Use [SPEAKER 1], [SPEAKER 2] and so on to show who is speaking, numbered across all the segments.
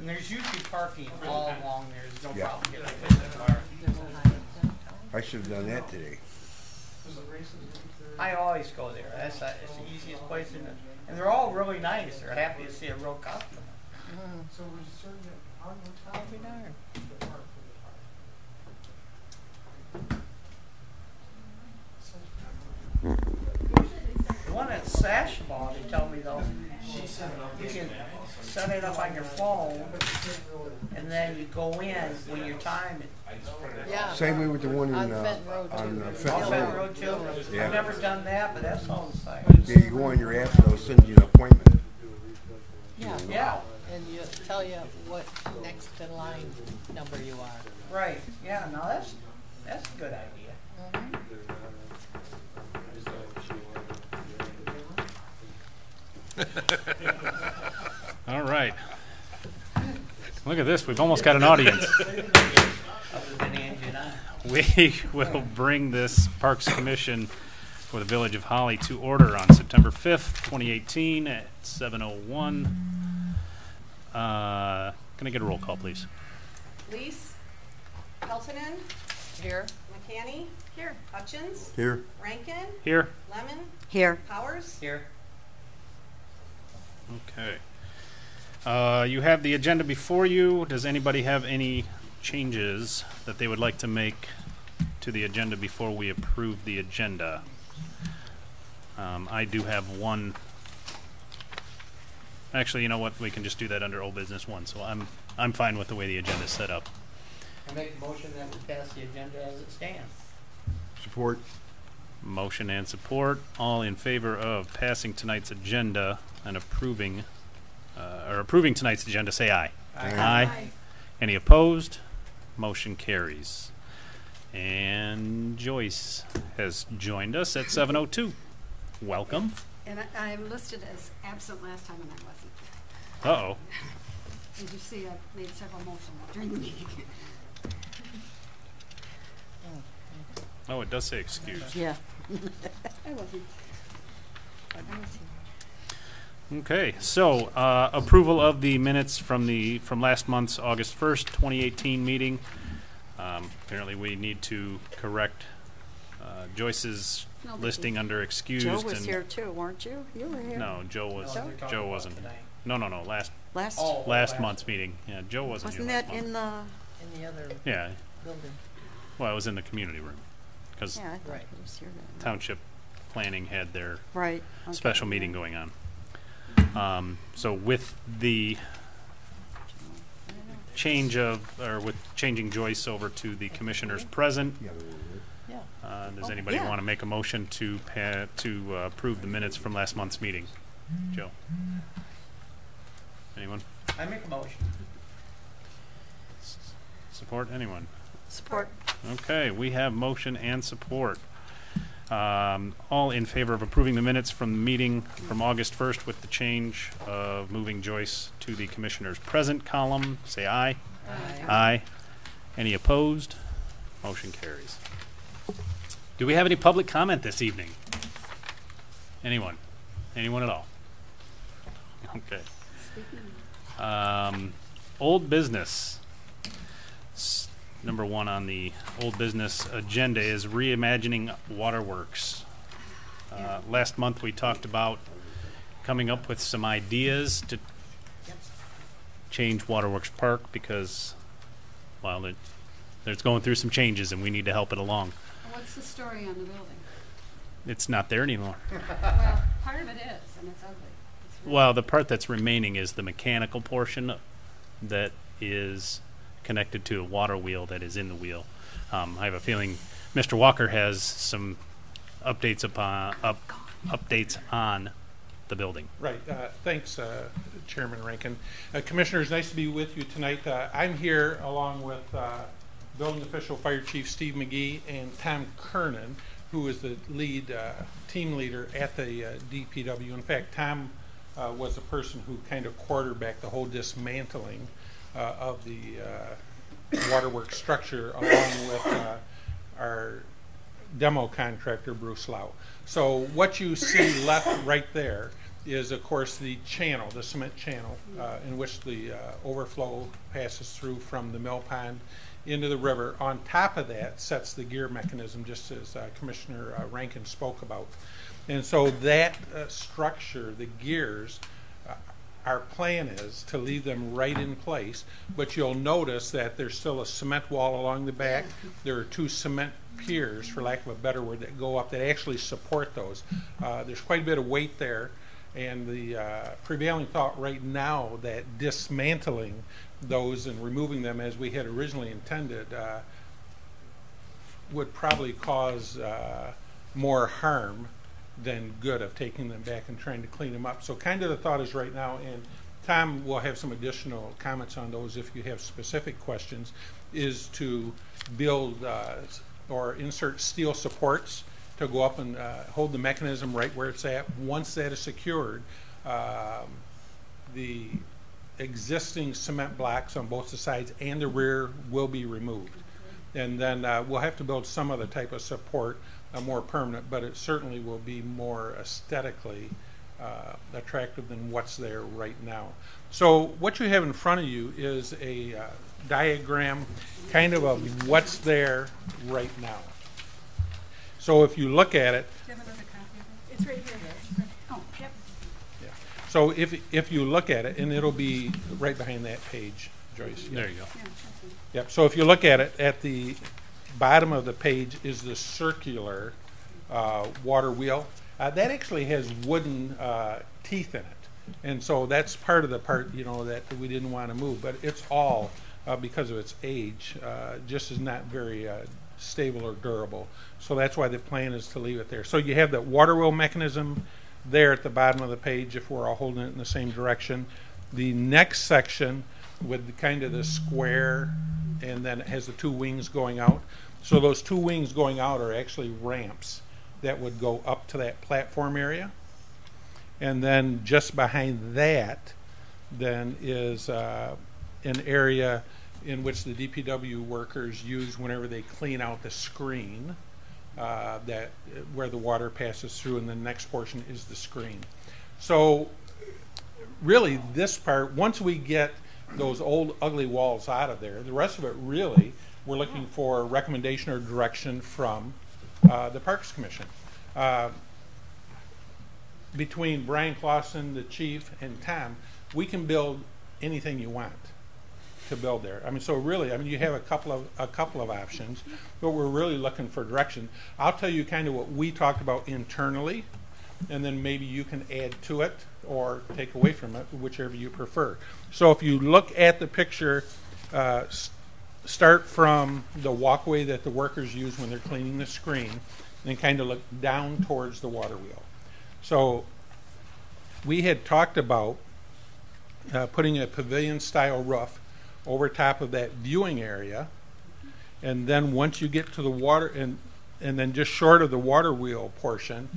[SPEAKER 1] And there's usually parking all along there. There's no
[SPEAKER 2] Yeah.
[SPEAKER 1] problem getting a business car.
[SPEAKER 2] I should have done that today.
[SPEAKER 1] I always go there. It's the easiest place in it. And they're all really nice. They're happy to see a real customer.
[SPEAKER 3] So we're certain that our
[SPEAKER 4] Every darn.
[SPEAKER 1] The one at Sashball, they tell me though, you can set it up on your phone, and then you go in when your time is.
[SPEAKER 4] Yeah.
[SPEAKER 2] Same way with the one in
[SPEAKER 4] On Fenton Road,
[SPEAKER 2] on
[SPEAKER 4] too.
[SPEAKER 2] Fenton
[SPEAKER 1] Fenton
[SPEAKER 2] Road.
[SPEAKER 1] Road too.
[SPEAKER 2] Yeah.
[SPEAKER 1] I've never done that, but that sounds like.
[SPEAKER 2] Yeah, you go on your app, they'll send you an appointment.
[SPEAKER 4] Yeah.
[SPEAKER 1] Yeah,
[SPEAKER 4] And you tell you what next in line number you are.
[SPEAKER 1] right. Yeah, no, that's a good idea.
[SPEAKER 5] All right. Look at this. We've almost got an audience.
[SPEAKER 1] Other than Angie and I.
[SPEAKER 5] We will bring this Parks Commission for the Village of Holly to order on September 5th, 2018 at 7:01. Can I get a roll call, please?
[SPEAKER 6] Lease, Peltonen,
[SPEAKER 4] Here.
[SPEAKER 6] McCanny, here, Hutchins,
[SPEAKER 2] Here.
[SPEAKER 6] Rankin,
[SPEAKER 5] Here.
[SPEAKER 6] Lemon,
[SPEAKER 4] Here.
[SPEAKER 6] Powers.
[SPEAKER 1] Here.
[SPEAKER 5] Okay. You have the agenda before you. Does anybody have any changes that they would like to make to the agenda before we approve the agenda? I do have one. Actually, you know what? We can just do that under old business one. So I'm fine with the way the agenda is set up.
[SPEAKER 1] I make a motion that we pass the agenda as it stands.
[SPEAKER 2] Support.
[SPEAKER 5] Motion and support. All in favor of passing tonight's agenda and approving tonight's agenda, say aye.
[SPEAKER 2] Aye.
[SPEAKER 5] Any opposed? Motion carries. And Joyce has joined us at 7:02. Welcome.
[SPEAKER 7] And I'm listed as absent last time, and I wasn't.
[SPEAKER 5] Uh-oh.
[SPEAKER 7] As you see, I made several motions during the meeting.
[SPEAKER 5] Oh, it does say excused.
[SPEAKER 4] Yeah.
[SPEAKER 7] I wasn't. I was here.
[SPEAKER 5] Okay, so approval of the minutes from last month's August 1st, 2018 meeting. Apparently we need to correct Joyce's
[SPEAKER 7] No biggie.
[SPEAKER 5] listing under excused.
[SPEAKER 8] Joe was
[SPEAKER 5] and
[SPEAKER 8] here too, weren't you? You were here.
[SPEAKER 5] No, Joe
[SPEAKER 1] No, they're talking
[SPEAKER 5] Joe
[SPEAKER 1] about
[SPEAKER 5] wasn't.
[SPEAKER 1] tonight.
[SPEAKER 5] No, last
[SPEAKER 8] Last,
[SPEAKER 1] Oh,
[SPEAKER 5] last month's meeting. Yeah, Joe wasn't
[SPEAKER 8] wasn't
[SPEAKER 5] here
[SPEAKER 8] that
[SPEAKER 5] last
[SPEAKER 8] in
[SPEAKER 5] month.
[SPEAKER 8] the,
[SPEAKER 4] In the other
[SPEAKER 5] Yeah,
[SPEAKER 4] building.
[SPEAKER 5] well, it was in the community room because
[SPEAKER 8] yeah, I thought
[SPEAKER 4] Right.
[SPEAKER 8] he was here then.
[SPEAKER 5] Township Planning had their
[SPEAKER 8] Right. Okay.
[SPEAKER 5] special meeting going on. So with the with changing Joyce over to the commissioners present,
[SPEAKER 8] Yeah.
[SPEAKER 5] does
[SPEAKER 8] Oh,
[SPEAKER 5] anybody
[SPEAKER 8] yeah.
[SPEAKER 5] want to make a motion to approve the minutes from last month's meeting? Joe? Anyone?
[SPEAKER 1] I make a motion.
[SPEAKER 5] Support? Anyone?
[SPEAKER 8] Support.
[SPEAKER 5] Okay, we have motion and support. All in favor of approving the minutes from the meeting from August 1st with the change of moving Joyce to the commissioners present column, say aye.
[SPEAKER 4] Aye.
[SPEAKER 5] Aye. Any opposed? Motion carries. Do we have any public comment this evening? Anyone? Anyone at all? Okay. Old business. Number one on the old business agenda is reimagining waterworks. Last month we talked about coming up with some ideas to change Waterworks Park because, well, there's going through some changes and we need to help it along.
[SPEAKER 7] What's the story on the building?
[SPEAKER 5] It's not there anymore.
[SPEAKER 7] Well, part of it is, and it's ugly. It's really
[SPEAKER 5] Well, the part that's remaining is the mechanical portion that is connected to a water wheel that is in the wheel. I have a feeling Mr. Walker has some updates on the building.
[SPEAKER 3] Right. Thanks, Chairman Rankin. Commissioners, nice to be with you tonight. I'm here along with Building Official Fire Chief Steve McGee and Tom Kernan, who is the lead team leader at the DPW. In fact, Tom was the person who kind of quarterbacked the whole dismantling of the waterworks structure along with our demo contractor, Bruce Lau. So what you see left right there, is, of course, the channel, the cement channel, in which the overflow passes through from the mill pond into the river. On top of that sets the gear mechanism, just as Commissioner Rankin spoke about. And so that structure, the gears, our plan is to leave them right in place, but you'll notice that there's still a cement wall along the back. There are two cement piers, for lack of a better word, that go up that actually support those. There's quite a bit of weight there, and the prevailing thought right now that dismantling those and removing them as we had originally intended would probably cause more harm than good of taking them back and trying to clean them up. So kind of the thought is right now, and Tom will have some additional comments on those if you have specific questions, is to build or insert steel supports to go up and hold the mechanism right where it's at. Once that is secured, the existing cement blocks on both the sides and the rear will be removed. And then we'll have to build some other type of support, more permanent, but it certainly will be more aesthetically attractive than what's there right now. So what you have in front of you is a diagram kind of what's there right now. So if you look at it,
[SPEAKER 7] Do you have another copy of it? It's right here. Oh, yep.
[SPEAKER 3] yeah. So if you look at it, and it'll be right behind that page, Joyce.
[SPEAKER 5] There you go.
[SPEAKER 7] Yeah, that's it.
[SPEAKER 3] Yep. So if you look at it, at the bottom of the page is the circular water wheel. That actually has wooden teeth in it, and so that's part of the part, you know, that we didn't want to move. But it's all because of its age, just is not very stable or durable. So that's why the plan is to leave it there. So you have that water wheel mechanism there at the bottom of the page if we're all holding it in the same direction. The next section with kind of the square, and then it has the two wings going out. So those two wings going out are actually ramps that would go up to that platform area. And then just behind that then is an area in which the DPW workers use whenever they clean out the screen that where the water passes through, and the next portion is the screen. So really this part, once we get those old ugly walls out of there, the rest of it really we're looking for recommendation or direction from the Parks Commission. Between Brian Clausen, the chief, and Tom, we can build anything you want to build there. I mean, so really, I mean, you have a couple of options, but we're really looking for direction. I'll tell you kind of what we talked about internally, and then maybe you can add to it or take away from it, whichever you prefer. So if you look at the picture, start from the walkway that the workers use when they're cleaning the screen, and kind of look down towards the water wheel. So we had talked about putting a pavilion-style roof over top of that viewing area, and then once you get to the water, and then just short of the water wheel portion,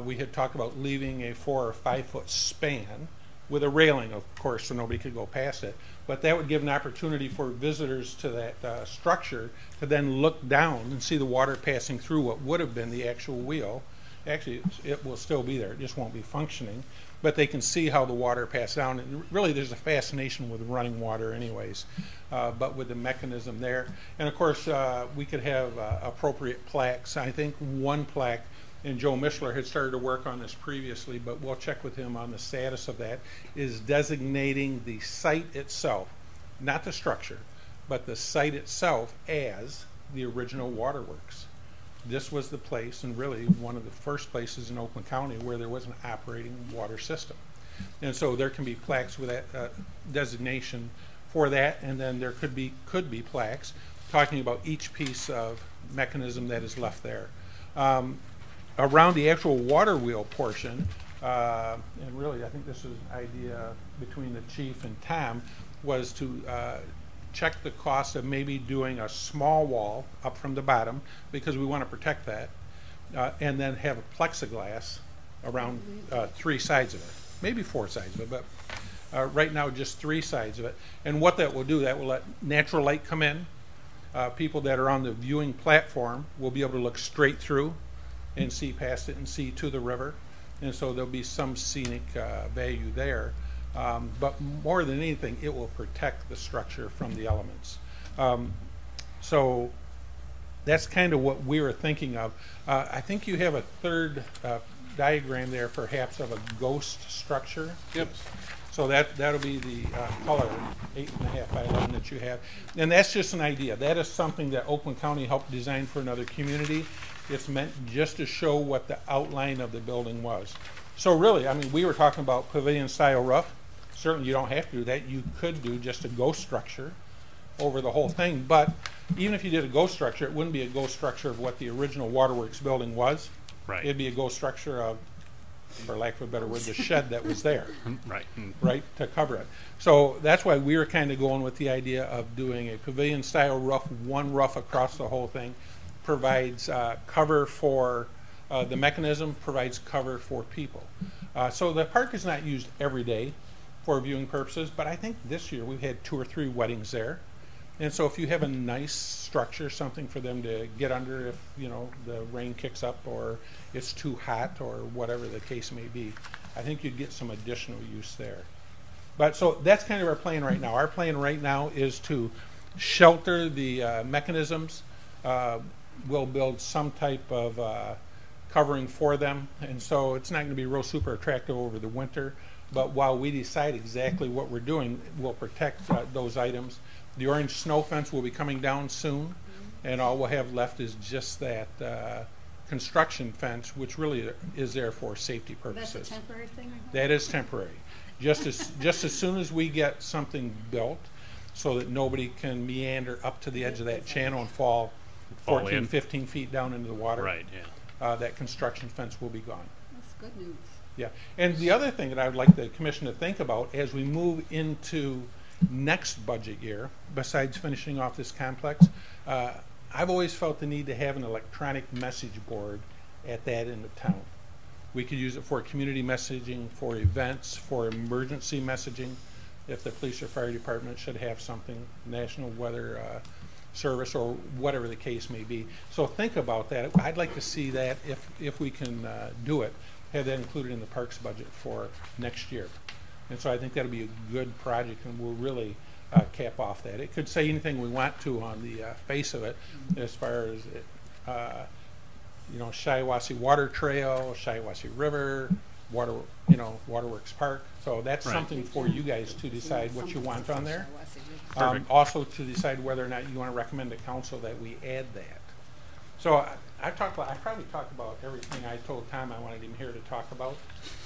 [SPEAKER 3] we had talked about leaving a 4 or 5 foot span with a railing, of course, so nobody could go past it. But that would give an opportunity for visitors to that structure to then look down and see the water passing through what would have been the actual wheel. Actually, it will still be there, it just won't be functioning. But they can see how the water passed down. And really, there's a fascination with running water anyways, but with the mechanism there. And of course, we could have appropriate plaques. I think one plaque, and Joe Mishler had started to work on this previously, but we'll check with him on the status of that, is designating the site itself, not the structure, but the site itself as the original waterworks. This was the place, and really one of the first places in Oakland County where there was an operating water system. And so there can be plaques with that designation for that, and then there could be plaques talking about each piece of mechanism that is left there. Around the actual water wheel portion, and really I think this is an idea between the chief and Tom, was to check the cost of maybe doing a small wall up from the bottom, because we want to protect that, and then have a plexiglass around 3 sides of it, maybe 4 sides of it, but right now just 3 sides of it. And what that will do, that will let natural light come in. People that are on the viewing platform will be able to look straight through and see past it and see to the river. and so there'll be some scenic value there. But more than anything, it will protect the structure from the elements. So that's kind of what we were thinking of. I think you have a third diagram there, perhaps, of a ghost structure.
[SPEAKER 5] Yep.
[SPEAKER 3] So that'll be the color 8.5 by 11 that you have, and that's just an idea. That is something that Oakland County helped design for another community. It's meant just to show what the outline of the building was. So really, I mean, we were talking about pavilion style roof. Certainly, you don't have to do that. You could do just a ghost structure over the whole thing. But even if you did a ghost structure, it wouldn't be a ghost structure of what the original waterworks building was.
[SPEAKER 5] Right.
[SPEAKER 3] It'd be a ghost structure of, for lack of a better word, the shed that was there.
[SPEAKER 5] Right.
[SPEAKER 3] Right, to cover it. So that's why we were kind of going with the idea of doing a pavilion style roof, one roof across the whole thing, provides cover for the mechanism, provides cover for people. So the park is not used every day for viewing purposes, but I think this year we've had 2 or 3 weddings there. And so if you have a nice structure, something for them to get under if, you know, the rain kicks up or it's too hot or whatever the case may be, I think you'd get some additional use there. But so that's kind of our plan right now. Our plan right now is to shelter the mechanisms. We'll build some type of covering for them. And so it's not going to be real super attractive over the winter. But while we decide exactly what we're doing, we'll protect those items. The orange snow fence will be coming down soon, and all we'll have left is just that construction fence, which really is there for safety purposes.
[SPEAKER 7] That's a temporary thing?
[SPEAKER 3] That is temporary. Just as soon as we get something built, so that nobody can meander up to the edge of that channel and fall 14, 15 feet down into the water.
[SPEAKER 5] Right, yeah.
[SPEAKER 3] That construction fence will be gone.
[SPEAKER 7] That's good news.
[SPEAKER 3] Yeah, and the other thing that I would like the commission to think about as we move into next budget year, besides finishing off this complex, I've always felt the need to have an electronic message board at that end of town. We could use it for community messaging, for events, for emergency messaging. If the police or fire department should have something, National Weather Service, or whatever the case may be. So think about that. I'd like to see that, if we can do it, have that included in the parks budget for next year. And so I think that'll be a good project, and we'll really cap off that. It could say anything we want to on the face of it, as far as you know, Shiawassee Water Trail, Shiawassee River, Waterworks Park. So that's
[SPEAKER 5] Right.
[SPEAKER 3] something for you guys to decide what you want on there.
[SPEAKER 5] Perfect.
[SPEAKER 3] Also to decide whether or not you want to recommend to council that we add that. So I probably talked about everything I told Tom I wanted him here to talk about.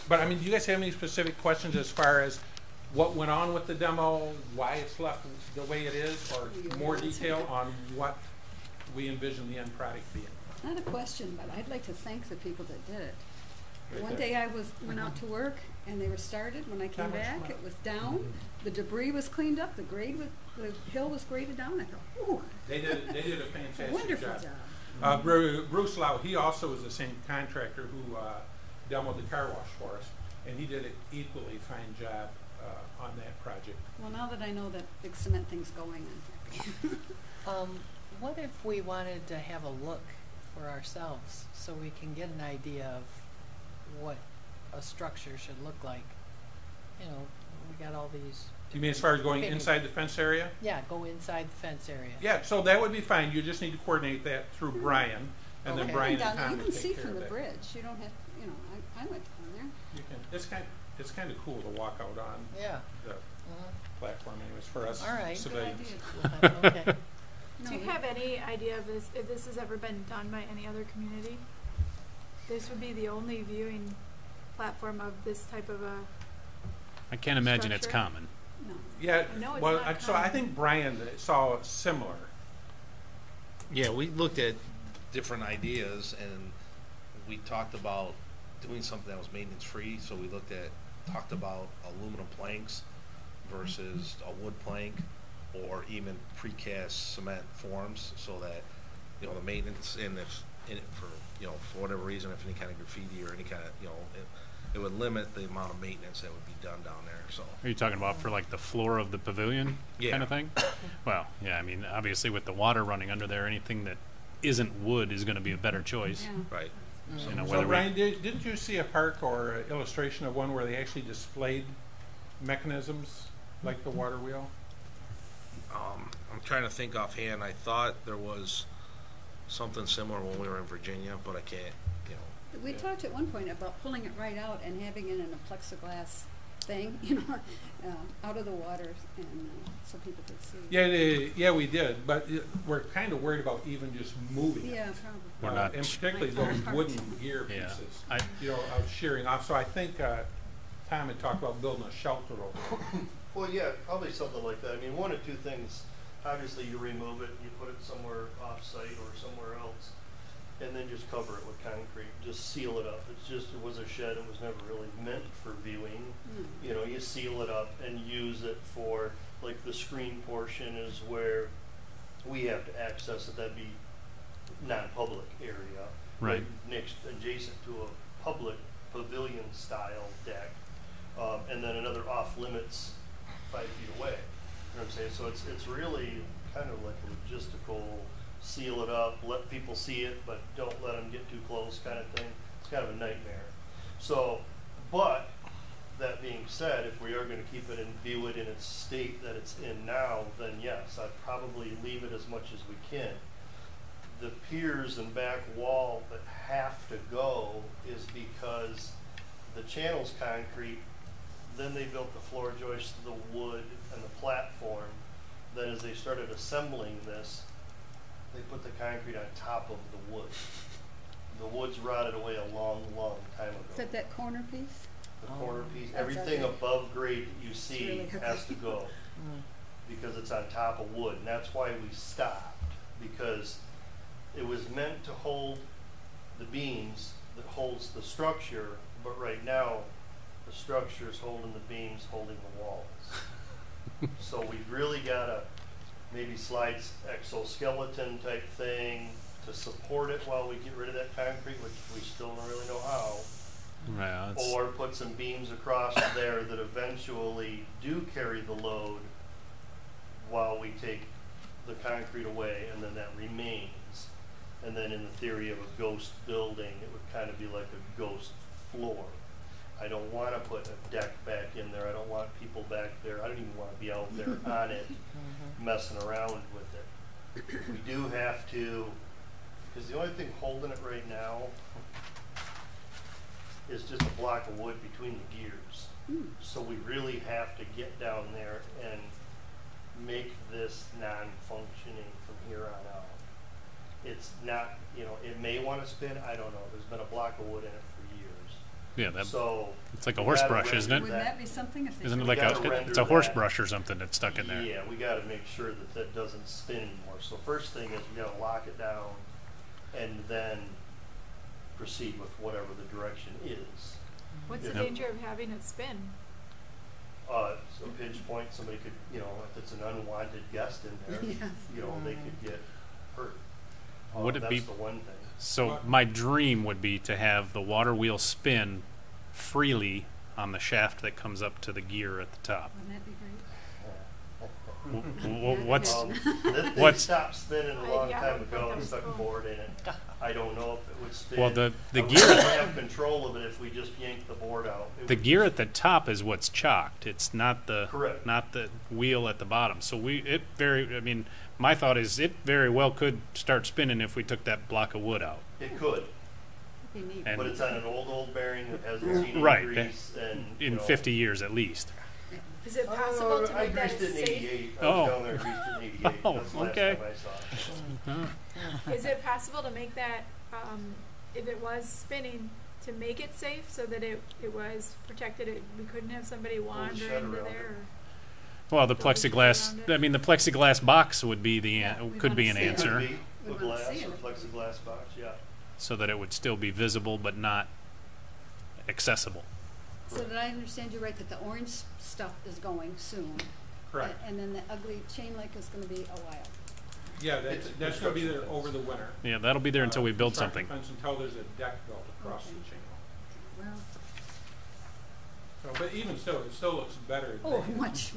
[SPEAKER 3] But I mean, do you guys have any specific questions as far as what went on with the demo, why it's left the way it is, or more detail on what we envision the end product being?
[SPEAKER 7] Not a question, but I'd like to thank the people that did it.
[SPEAKER 3] Right
[SPEAKER 7] One
[SPEAKER 3] there.
[SPEAKER 7] day I went out to work and they were started. When I came back, it was down. The debris was cleaned up. The hill was graded down. I thought, ooh,
[SPEAKER 3] They did a fantastic
[SPEAKER 7] wonderful
[SPEAKER 3] job.
[SPEAKER 7] job.
[SPEAKER 3] Bruce Lau, he also was the same contractor who demoed the car wash for us, and he did an equally fine job on that project.
[SPEAKER 7] Well, now that I know that big cement thing's going, I'm happy.
[SPEAKER 4] What if we wanted to have a look for ourselves so we can get an idea of what a structure should look like? You know, we got all these.
[SPEAKER 3] You mean as far as going
[SPEAKER 4] Okay.
[SPEAKER 3] inside the fence area?
[SPEAKER 4] Yeah, go inside the fence area.
[SPEAKER 3] Yeah, so that would be fine. You just need to coordinate that through Brian, and then
[SPEAKER 4] Okay.
[SPEAKER 3] Brian and
[SPEAKER 7] Down there,
[SPEAKER 3] Tom
[SPEAKER 7] you
[SPEAKER 3] would
[SPEAKER 7] can
[SPEAKER 3] take
[SPEAKER 7] see
[SPEAKER 3] care
[SPEAKER 7] from
[SPEAKER 3] of
[SPEAKER 7] the
[SPEAKER 3] that.
[SPEAKER 7] bridge. You don't have, I went down there.
[SPEAKER 3] You can. It's kind of cool to walk out on
[SPEAKER 4] Yeah.
[SPEAKER 3] the platform, anyways, for us
[SPEAKER 4] All right. Good
[SPEAKER 3] civilians.
[SPEAKER 4] Okay.
[SPEAKER 7] No,
[SPEAKER 9] Do you have any idea of this, if this has ever been done by any other community? This would be the only viewing platform of this type of a,
[SPEAKER 5] I can't imagine it's
[SPEAKER 9] Structure.
[SPEAKER 5] common.
[SPEAKER 7] No.
[SPEAKER 3] Yeah,
[SPEAKER 9] I know it's
[SPEAKER 3] well,
[SPEAKER 9] not
[SPEAKER 3] so I
[SPEAKER 9] common.
[SPEAKER 3] think Brian saw similar.
[SPEAKER 10] Yeah, we looked at different ideas and we talked about doing something that was maintenance free. So we talked about aluminum planks versus a wood plank, or even precast cement forms, so that, you know, the maintenance for whatever reason, if any kind of graffiti or any kind of, it would limit the amount of maintenance that would be done down there. So
[SPEAKER 5] Are you talking about for like the floor of the pavilion
[SPEAKER 10] Yeah.
[SPEAKER 5] kind of thing? Well, yeah, I mean, obviously with the water running under there, anything that isn't wood is going to be a better choice.
[SPEAKER 7] Yeah.
[SPEAKER 10] right.
[SPEAKER 5] You know,
[SPEAKER 3] So
[SPEAKER 5] whether
[SPEAKER 3] Brian, didn't you see a park or an illustration of one where they actually displayed mechanisms like the water wheel?
[SPEAKER 10] I'm trying to think offhand. I thought there was something similar when we were in Virginia, but I can't, you know.
[SPEAKER 7] We talked at one point about pulling it right out and having it in a plexiglass thing, you know, out of the water, and so people could see.
[SPEAKER 3] Yeah, we did, but we're kind of worried about even just moving it.
[SPEAKER 7] Yeah, probably.
[SPEAKER 5] We're not-
[SPEAKER 3] And particularly
[SPEAKER 7] Like
[SPEAKER 3] those
[SPEAKER 7] farm
[SPEAKER 3] wooden
[SPEAKER 7] parks.
[SPEAKER 3] gear
[SPEAKER 5] Yeah.
[SPEAKER 3] pieces,
[SPEAKER 5] I-
[SPEAKER 3] of shearing off. So I think Tom had talked about building a shelter over it.
[SPEAKER 11] Well, yeah, probably something like that. I mean, one or two things. Obviously, you remove it, you put it somewhere off-site or somewhere else, and then just cover it with concrete. Just seal it up. It was a shed. It was never really meant for viewing. You know, you seal it up and use it for, like, the screen portion is where we have to access it. That'd be non-public area.
[SPEAKER 5] Right.
[SPEAKER 11] Next, adjacent to a public pavilion-style deck. And then another off-limits 5 feet away. You know what I'm saying? So it's really kind of like a logistical, seal it up, let people see it, but don't let them get too close kind of thing. It's kind of a nightmare. So, but that being said, if we are going to keep it and view it in its state that it's in now, then yes, I'd probably leave it as much as we can. The piers and back wall that have to go is because the channel's concrete. Then they built the floor joists, the wood, and the platform. Then as they started assembling this, they put the concrete on top of the wood. The wood's rotted away a long, long time ago.
[SPEAKER 7] Is that that corner piece?
[SPEAKER 11] The corner piece,
[SPEAKER 7] That's
[SPEAKER 11] everything
[SPEAKER 7] ugly.
[SPEAKER 11] above grade that you see
[SPEAKER 7] really
[SPEAKER 11] has to
[SPEAKER 7] ugly.
[SPEAKER 11] go because it's on top of wood. And that's why we stopped, because it was meant to hold the beams that holds the structure, but right now the structure is holding the beams, holding the walls. So we really gotta maybe slide exoskeleton type thing to support it while we get rid of that concrete, which we still don't really know how.
[SPEAKER 5] Yeah, it's-
[SPEAKER 11] Or put some beams across there that eventually do carry the load while we take the concrete away, and then that remains. And then in the theory of a ghost building, it would kind of be like a ghost floor. I don't want to put a deck back in there. I don't want people back there. I don't even want to be out there on it messing around with it. We do have to, because the only thing holding it right now is just a block of wood between the gears. So we really have to get down there and make this non-functioning from here on out. It's not, it may want to spin. I don't know. There's been a block of wood in it for years.
[SPEAKER 5] Yeah,
[SPEAKER 11] So
[SPEAKER 5] it's like a
[SPEAKER 11] we
[SPEAKER 5] horse
[SPEAKER 11] gotta
[SPEAKER 5] brush, isn't it?
[SPEAKER 11] render
[SPEAKER 7] Wouldn't that be something if they?
[SPEAKER 5] Isn't it
[SPEAKER 11] We
[SPEAKER 5] like
[SPEAKER 11] gotta
[SPEAKER 5] it's a
[SPEAKER 11] render
[SPEAKER 5] horse
[SPEAKER 11] that.
[SPEAKER 5] brush or something that's stuck in there?
[SPEAKER 11] Yeah, we got to make sure that that doesn't spin anymore. So first thing is we got to lock it down and then proceed with whatever the direction is.
[SPEAKER 9] What's the
[SPEAKER 11] Yep.
[SPEAKER 9] danger of having it spin?
[SPEAKER 11] So pinch point, somebody could, if it's an unwanted guest in there,
[SPEAKER 7] Yes.
[SPEAKER 11] they could get hurt.
[SPEAKER 5] Would it
[SPEAKER 11] that's
[SPEAKER 5] be-
[SPEAKER 11] the one thing.
[SPEAKER 5] So my dream would be to have the water wheel spin freely on the shaft that comes up to the gear at the top.
[SPEAKER 7] Wouldn't that be great?
[SPEAKER 5] What's
[SPEAKER 11] This thing
[SPEAKER 5] what's-
[SPEAKER 11] stopped spinning a long
[SPEAKER 9] Yeah, I
[SPEAKER 11] time
[SPEAKER 9] thought
[SPEAKER 11] ago
[SPEAKER 9] that
[SPEAKER 11] and
[SPEAKER 9] was
[SPEAKER 11] stuck a
[SPEAKER 9] cool.
[SPEAKER 11] board in it. I don't know if it would spin.
[SPEAKER 5] well the
[SPEAKER 11] I
[SPEAKER 5] gear
[SPEAKER 11] wouldn't have control of it if we just yanked the board out. It
[SPEAKER 5] the
[SPEAKER 11] would
[SPEAKER 5] gear
[SPEAKER 11] just-
[SPEAKER 5] at the top is what's chocked. It's not the
[SPEAKER 11] Correct.
[SPEAKER 5] not the wheel at the bottom. So my thought is it very well could start spinning if we took that block of wood out.
[SPEAKER 11] It could,
[SPEAKER 7] That'd be neat.
[SPEAKER 5] And
[SPEAKER 11] but it's on an old bearing that hasn't seen any
[SPEAKER 5] Right.
[SPEAKER 11] grease and
[SPEAKER 5] in 50 years at least.
[SPEAKER 9] Is it possible to
[SPEAKER 11] I
[SPEAKER 9] make that
[SPEAKER 11] greased it in
[SPEAKER 9] safe?
[SPEAKER 11] '88. I
[SPEAKER 5] Oh.
[SPEAKER 11] was down there and greased it in '88.
[SPEAKER 5] Oh,
[SPEAKER 11] That's the last
[SPEAKER 5] okay.
[SPEAKER 11] time I saw it.
[SPEAKER 9] Is it possible to make that, if it was spinning, to make it safe so that it was protected? We couldn't have somebody wander
[SPEAKER 11] shed
[SPEAKER 9] into
[SPEAKER 11] around
[SPEAKER 9] there?
[SPEAKER 5] Well, the
[SPEAKER 9] Build a shed
[SPEAKER 5] plexiglass.
[SPEAKER 9] around it.
[SPEAKER 5] I mean, the plexiglass box would be
[SPEAKER 7] we
[SPEAKER 5] could be an
[SPEAKER 7] wanna see it.
[SPEAKER 5] answer,
[SPEAKER 11] Could be
[SPEAKER 7] We
[SPEAKER 11] the
[SPEAKER 7] wanna
[SPEAKER 11] glass
[SPEAKER 7] see
[SPEAKER 11] or
[SPEAKER 7] it.
[SPEAKER 11] plexiglass box, yeah.
[SPEAKER 5] so that it would still be visible but not accessible.
[SPEAKER 7] So did I understand you right that the orange stuff is going soon?
[SPEAKER 3] Correct.
[SPEAKER 7] And then the ugly chain link is gonna be a while.
[SPEAKER 3] Yeah,
[SPEAKER 11] It's
[SPEAKER 3] that's going to be there
[SPEAKER 11] construction
[SPEAKER 3] over the winter.
[SPEAKER 5] Yeah, that'll be there until we build
[SPEAKER 3] Construction
[SPEAKER 5] something.
[SPEAKER 3] fence until there's a deck built across
[SPEAKER 7] Okay.
[SPEAKER 3] the channel.
[SPEAKER 7] Well,
[SPEAKER 3] So, but even still, it still looks better
[SPEAKER 7] oh,
[SPEAKER 3] than
[SPEAKER 7] much.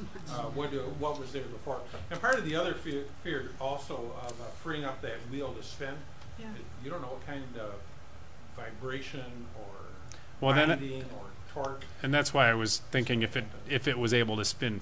[SPEAKER 3] what was there before. And part of the other fear also of freeing up that wheel to spin,
[SPEAKER 9] Yeah.
[SPEAKER 3] you don't know what kind of vibration or
[SPEAKER 5] Well, then
[SPEAKER 3] binding or torque.
[SPEAKER 5] And that's why I was thinking if it was able to spin,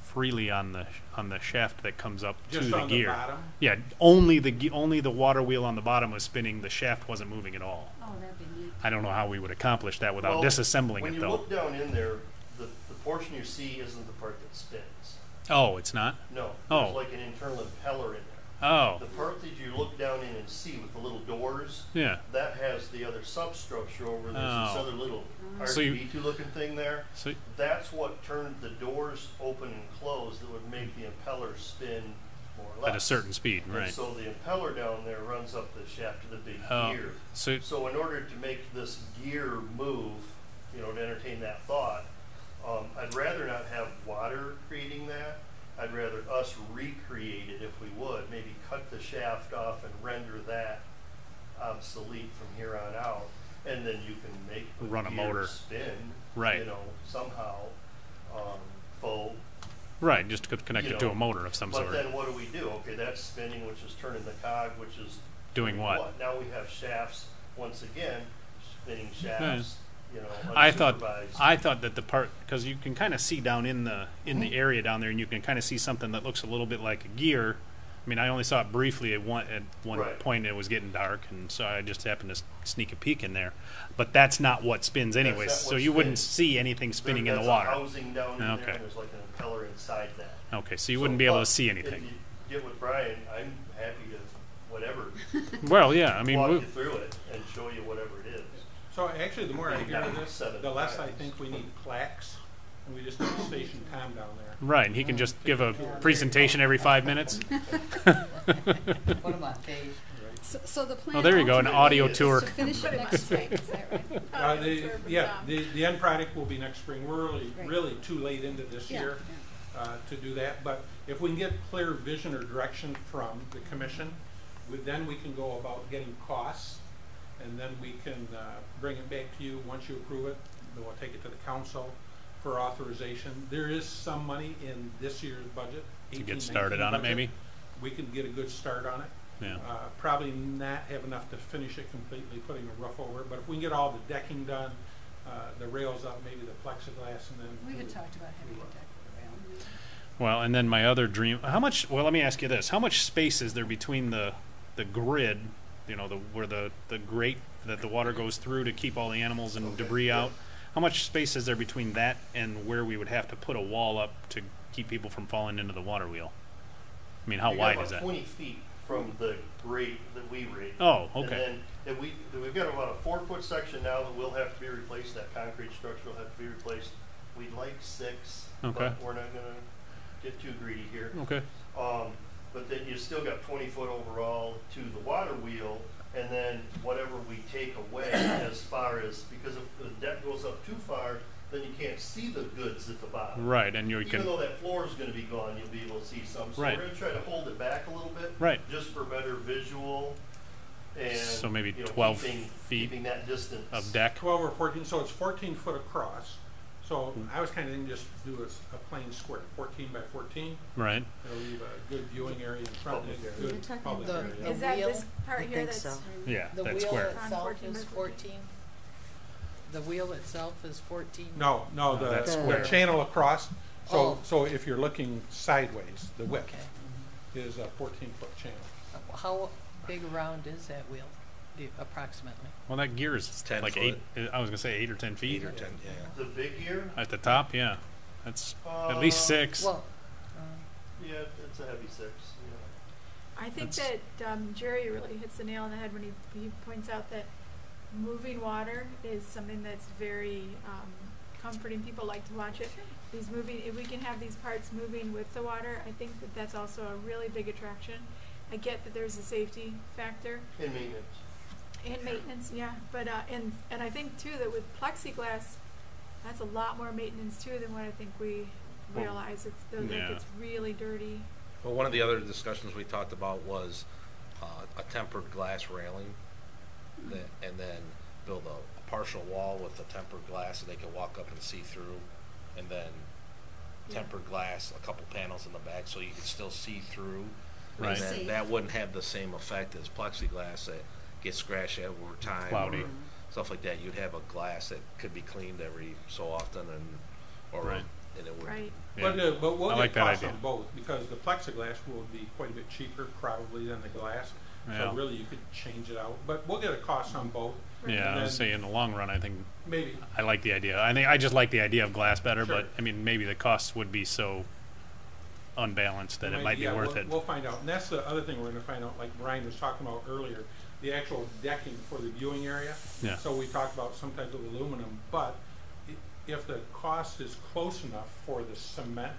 [SPEAKER 5] freely on the shaft that comes up
[SPEAKER 3] Just
[SPEAKER 5] to the
[SPEAKER 3] on the
[SPEAKER 5] gear.
[SPEAKER 3] bottom?
[SPEAKER 5] Yeah, only the water wheel on the bottom was spinning. The shaft wasn't moving at all.
[SPEAKER 7] Oh, that'd be neat.
[SPEAKER 5] I don't know how we would accomplish that without
[SPEAKER 11] Well,
[SPEAKER 5] disassembling
[SPEAKER 11] when
[SPEAKER 5] it
[SPEAKER 11] you
[SPEAKER 5] though.
[SPEAKER 11] look down in there, the portion you see isn't the part that spins.
[SPEAKER 5] Oh, it's not.
[SPEAKER 11] No,
[SPEAKER 5] Oh.
[SPEAKER 11] there's like an internal impeller in there.
[SPEAKER 5] Oh,
[SPEAKER 11] The part that you look down in and see with the little doors,
[SPEAKER 5] yeah.
[SPEAKER 11] that has the other substructure over. There's this
[SPEAKER 5] Oh.
[SPEAKER 11] other little
[SPEAKER 5] So you-
[SPEAKER 11] R2D2 looking thing there.
[SPEAKER 5] So
[SPEAKER 11] That's what turned the doors open and closed that would make the impeller spin more or less.
[SPEAKER 5] at a certain speed,
[SPEAKER 11] And
[SPEAKER 5] right?
[SPEAKER 11] so the impeller down there runs up the shaft of the big
[SPEAKER 5] Oh,
[SPEAKER 11] gear.
[SPEAKER 5] so
[SPEAKER 11] So in order to make this gear move, to entertain that thought, I'd rather not have water creating that. I'd rather us recreate it if we would, maybe cut the shaft off and render that obsolete from here on out. And then you can make the
[SPEAKER 5] Run a
[SPEAKER 11] gear
[SPEAKER 5] motor.
[SPEAKER 11] spin,
[SPEAKER 5] Right.
[SPEAKER 11] Somehow, faux.
[SPEAKER 5] right, just to connect
[SPEAKER 11] You
[SPEAKER 5] it to
[SPEAKER 11] know,
[SPEAKER 5] a motor of some
[SPEAKER 11] But
[SPEAKER 5] sort.
[SPEAKER 11] then what do? Okay, that's spinning, which is turning the cog, which is
[SPEAKER 5] Doing what?
[SPEAKER 11] Now we have shafts, once again, spinning shafts,
[SPEAKER 5] I
[SPEAKER 11] unsupervised.
[SPEAKER 5] thought that the part, because you can kind of see down in the area down there, and you can kind of see something that looks a little bit like a gear. I mean, I only saw it briefly at one
[SPEAKER 11] Right.
[SPEAKER 5] point. It was getting dark, and so I just happened to sneak a peek in there. But that's not what spins, anyways.
[SPEAKER 11] not
[SPEAKER 5] So
[SPEAKER 11] what
[SPEAKER 5] you wouldn't
[SPEAKER 11] spins.
[SPEAKER 5] see anything spinning in the
[SPEAKER 11] That's
[SPEAKER 5] water.
[SPEAKER 11] a housing down in there,
[SPEAKER 5] Okay.
[SPEAKER 11] and there's like an impeller inside that.
[SPEAKER 5] Okay, so you wouldn't be able to
[SPEAKER 11] but
[SPEAKER 5] see
[SPEAKER 11] If
[SPEAKER 5] anything.
[SPEAKER 11] you get with Brian, I'm happy to whatever
[SPEAKER 5] Well, yeah, I mean,
[SPEAKER 11] walk you through it and show you whatever it is.
[SPEAKER 3] So actually, the more I hear of this,
[SPEAKER 11] Seven
[SPEAKER 3] the less I
[SPEAKER 11] times.
[SPEAKER 3] think we need plaques, and we just need to station Tom down there.
[SPEAKER 5] right, and he can just give a presentation every 5 minutes.
[SPEAKER 4] Put them on tape.
[SPEAKER 7] So the plan.
[SPEAKER 5] Oh, there you go, an
[SPEAKER 7] ultimately
[SPEAKER 5] audio
[SPEAKER 7] is
[SPEAKER 5] tour.
[SPEAKER 7] To finish it next spring, is that right?
[SPEAKER 3] The end product will be next spring. We're
[SPEAKER 7] Right.
[SPEAKER 3] really too late into this
[SPEAKER 7] Yeah,
[SPEAKER 3] year to do that. But if we can get clear vision or direction from the commission, then we can go about getting costs, and then we can bring it back to you once you approve it. Then we'll take it to the council for authorization. There is some money in this year's budget.
[SPEAKER 5] To get
[SPEAKER 3] 18-19
[SPEAKER 5] started on it,
[SPEAKER 3] budget.
[SPEAKER 5] maybe?
[SPEAKER 3] We can get a good start on it.
[SPEAKER 5] Yeah.
[SPEAKER 3] Probably not have enough to finish it completely, putting a roof over it, but if we can get all the decking done, the rails up, maybe the plexiglass, and then.
[SPEAKER 7] We had talked about having a deck around.
[SPEAKER 5] Well, and then my other dream. Well, let me ask you this: how much space is there between the grid, where the grate that the water goes through to keep all the animals and debris out? How much space is there between that and where we would have to put a wall up to keep people from falling into the water wheel? I mean, how
[SPEAKER 11] We got
[SPEAKER 5] wide
[SPEAKER 11] about
[SPEAKER 5] is that?
[SPEAKER 11] 20 feet from the grate that we rate.
[SPEAKER 5] Oh, okay.
[SPEAKER 11] And then we've got about a 4-foot section now that will have to be replaced. That concrete structure will have to be replaced. We'd like 6,
[SPEAKER 5] Okay.
[SPEAKER 11] but we're not going to get too greedy here.
[SPEAKER 5] Okay.
[SPEAKER 11] But then you still got 20 foot overall to the water wheel, and then whatever we take away as far as, because if the deck goes up too far, then you can't see the goods at the bottom.
[SPEAKER 5] Right, and you
[SPEAKER 11] Even
[SPEAKER 5] can.
[SPEAKER 11] though that floor is going to be gone, you'll be able to see some. So
[SPEAKER 5] Right.
[SPEAKER 11] we're going to try to hold it back a little bit.
[SPEAKER 5] Right.
[SPEAKER 11] Just for better visual and.
[SPEAKER 5] So maybe 12 feet
[SPEAKER 11] keeping that distance.
[SPEAKER 5] Of deck.
[SPEAKER 3] 12 or 14, so it's 14 foot across. So I was kind of thinking just do a plain square, 14 by 14.
[SPEAKER 5] Right.
[SPEAKER 3] It'll leave a good viewing area in front and a
[SPEAKER 11] Public
[SPEAKER 7] area.
[SPEAKER 3] good
[SPEAKER 7] You're
[SPEAKER 3] public
[SPEAKER 4] talking
[SPEAKER 3] area.
[SPEAKER 4] the
[SPEAKER 9] Is that
[SPEAKER 4] wheel?
[SPEAKER 9] this part
[SPEAKER 8] I
[SPEAKER 9] here
[SPEAKER 8] think
[SPEAKER 9] that's?
[SPEAKER 8] so.
[SPEAKER 5] Yeah,
[SPEAKER 4] The
[SPEAKER 5] that's
[SPEAKER 4] wheel
[SPEAKER 5] square.
[SPEAKER 4] itself
[SPEAKER 9] 14 by
[SPEAKER 4] is 14. The wheel itself is 14.
[SPEAKER 3] No,
[SPEAKER 5] that's
[SPEAKER 3] the
[SPEAKER 5] square.
[SPEAKER 3] channel across.
[SPEAKER 4] Oh.
[SPEAKER 3] So if you're looking sideways, the width
[SPEAKER 4] Okay.
[SPEAKER 3] is a 14-foot channel.
[SPEAKER 4] How big around is that wheel, approximately?
[SPEAKER 5] Well, that gear is
[SPEAKER 10] 10
[SPEAKER 5] like
[SPEAKER 10] foot.
[SPEAKER 5] 8. I was gonna say 8 or 10 feet.
[SPEAKER 10] 8 or 10, yeah.
[SPEAKER 11] The big gear,
[SPEAKER 5] At the top, yeah. That's at least 6.
[SPEAKER 4] Well,
[SPEAKER 11] yeah, it's a heavy 6. Yeah.
[SPEAKER 9] I think
[SPEAKER 5] That's-
[SPEAKER 9] that Jerry really hits the nail on the head when he points out that moving water is something that's very comforting. People like to watch it. If we can have these parts moving with the water, I think that that's also a really big attraction. I get that there's a safety factor
[SPEAKER 11] In maintenance.
[SPEAKER 9] and maintenance, yeah, but and I think too that with plexiglass, that's a lot more maintenance too than what I think we realize. It's like
[SPEAKER 5] yeah.
[SPEAKER 9] it's really dirty.
[SPEAKER 10] Well, one of the other discussions we talked about was a tempered glass railing, and then build a partial wall with the tempered glass so they can walk up and see through, and then tempered glass, a couple panels in the back so you can still see through.
[SPEAKER 5] Right.
[SPEAKER 10] And then
[SPEAKER 7] Safe.
[SPEAKER 10] that wouldn't have the same effect as plexiglass that get scratched at over time.
[SPEAKER 5] Cloudy.
[SPEAKER 10] Or stuff like that. You'd have a glass that could be cleaned every so often,
[SPEAKER 5] Right.
[SPEAKER 10] and it would.
[SPEAKER 9] Right.
[SPEAKER 5] Yeah.
[SPEAKER 3] But we'll
[SPEAKER 5] I
[SPEAKER 3] get
[SPEAKER 5] like that
[SPEAKER 3] costs
[SPEAKER 5] idea.
[SPEAKER 3] on both, because the plexiglass will be quite a bit cheaper probably than the glass.
[SPEAKER 5] Yeah.
[SPEAKER 3] So really you could change it out, but we'll get a cost on both.
[SPEAKER 5] Yeah,
[SPEAKER 3] And
[SPEAKER 5] I would
[SPEAKER 3] then
[SPEAKER 5] say in the long run, I think
[SPEAKER 3] maybe.
[SPEAKER 5] I like the idea. I think I just like the idea of glass better,
[SPEAKER 3] Sure.
[SPEAKER 5] but I mean, maybe the costs would be so unbalanced that it might be
[SPEAKER 3] Yeah,
[SPEAKER 5] worth
[SPEAKER 3] we'll,
[SPEAKER 5] it.
[SPEAKER 3] We'll find out. And that's the other thing we're gonna find out, like Brian was talking about earlier, the actual decking for the viewing area.
[SPEAKER 5] Yeah.
[SPEAKER 3] So we talked about some type of aluminum, but if the cost is close enough for the cement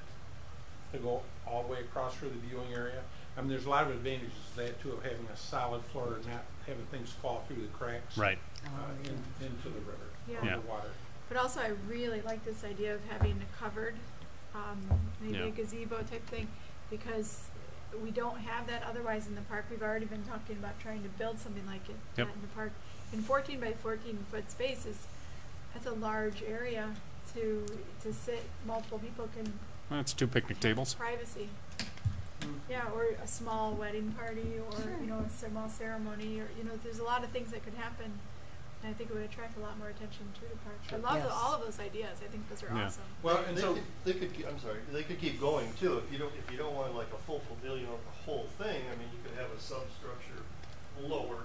[SPEAKER 3] to go all the way across for the viewing area, I mean, there's a lot of advantages to that too, of having a solid floor and not having things fall through the cracks.
[SPEAKER 5] Right.
[SPEAKER 3] Into the river,
[SPEAKER 9] Yeah.
[SPEAKER 3] or
[SPEAKER 5] Yeah.
[SPEAKER 3] the water.
[SPEAKER 9] But also, I really like this idea of having a covered, maybe
[SPEAKER 5] Yeah.
[SPEAKER 9] a gazebo type thing, because we don't have that otherwise in the park. We've already been talking about trying to build something like it
[SPEAKER 5] Yep.
[SPEAKER 9] in the park. And 14 by 14 foot spaces, that's a large area to sit. Multiple people can
[SPEAKER 5] Well, it's 2 picnic tables.
[SPEAKER 9] privacy. Yeah, or a small wedding party, or you know, a small ceremony, or you know, there's a lot of things that could happen, and I think it would attract a lot more attention to the park. I love
[SPEAKER 4] Yes.
[SPEAKER 9] all of those ideas. I think those are
[SPEAKER 5] Yeah.
[SPEAKER 9] awesome.
[SPEAKER 3] Well, and so,
[SPEAKER 11] They could, I'm sorry, they could keep going too, if you don't want like a full pavilion of the whole thing, I mean, you could have a substructure lower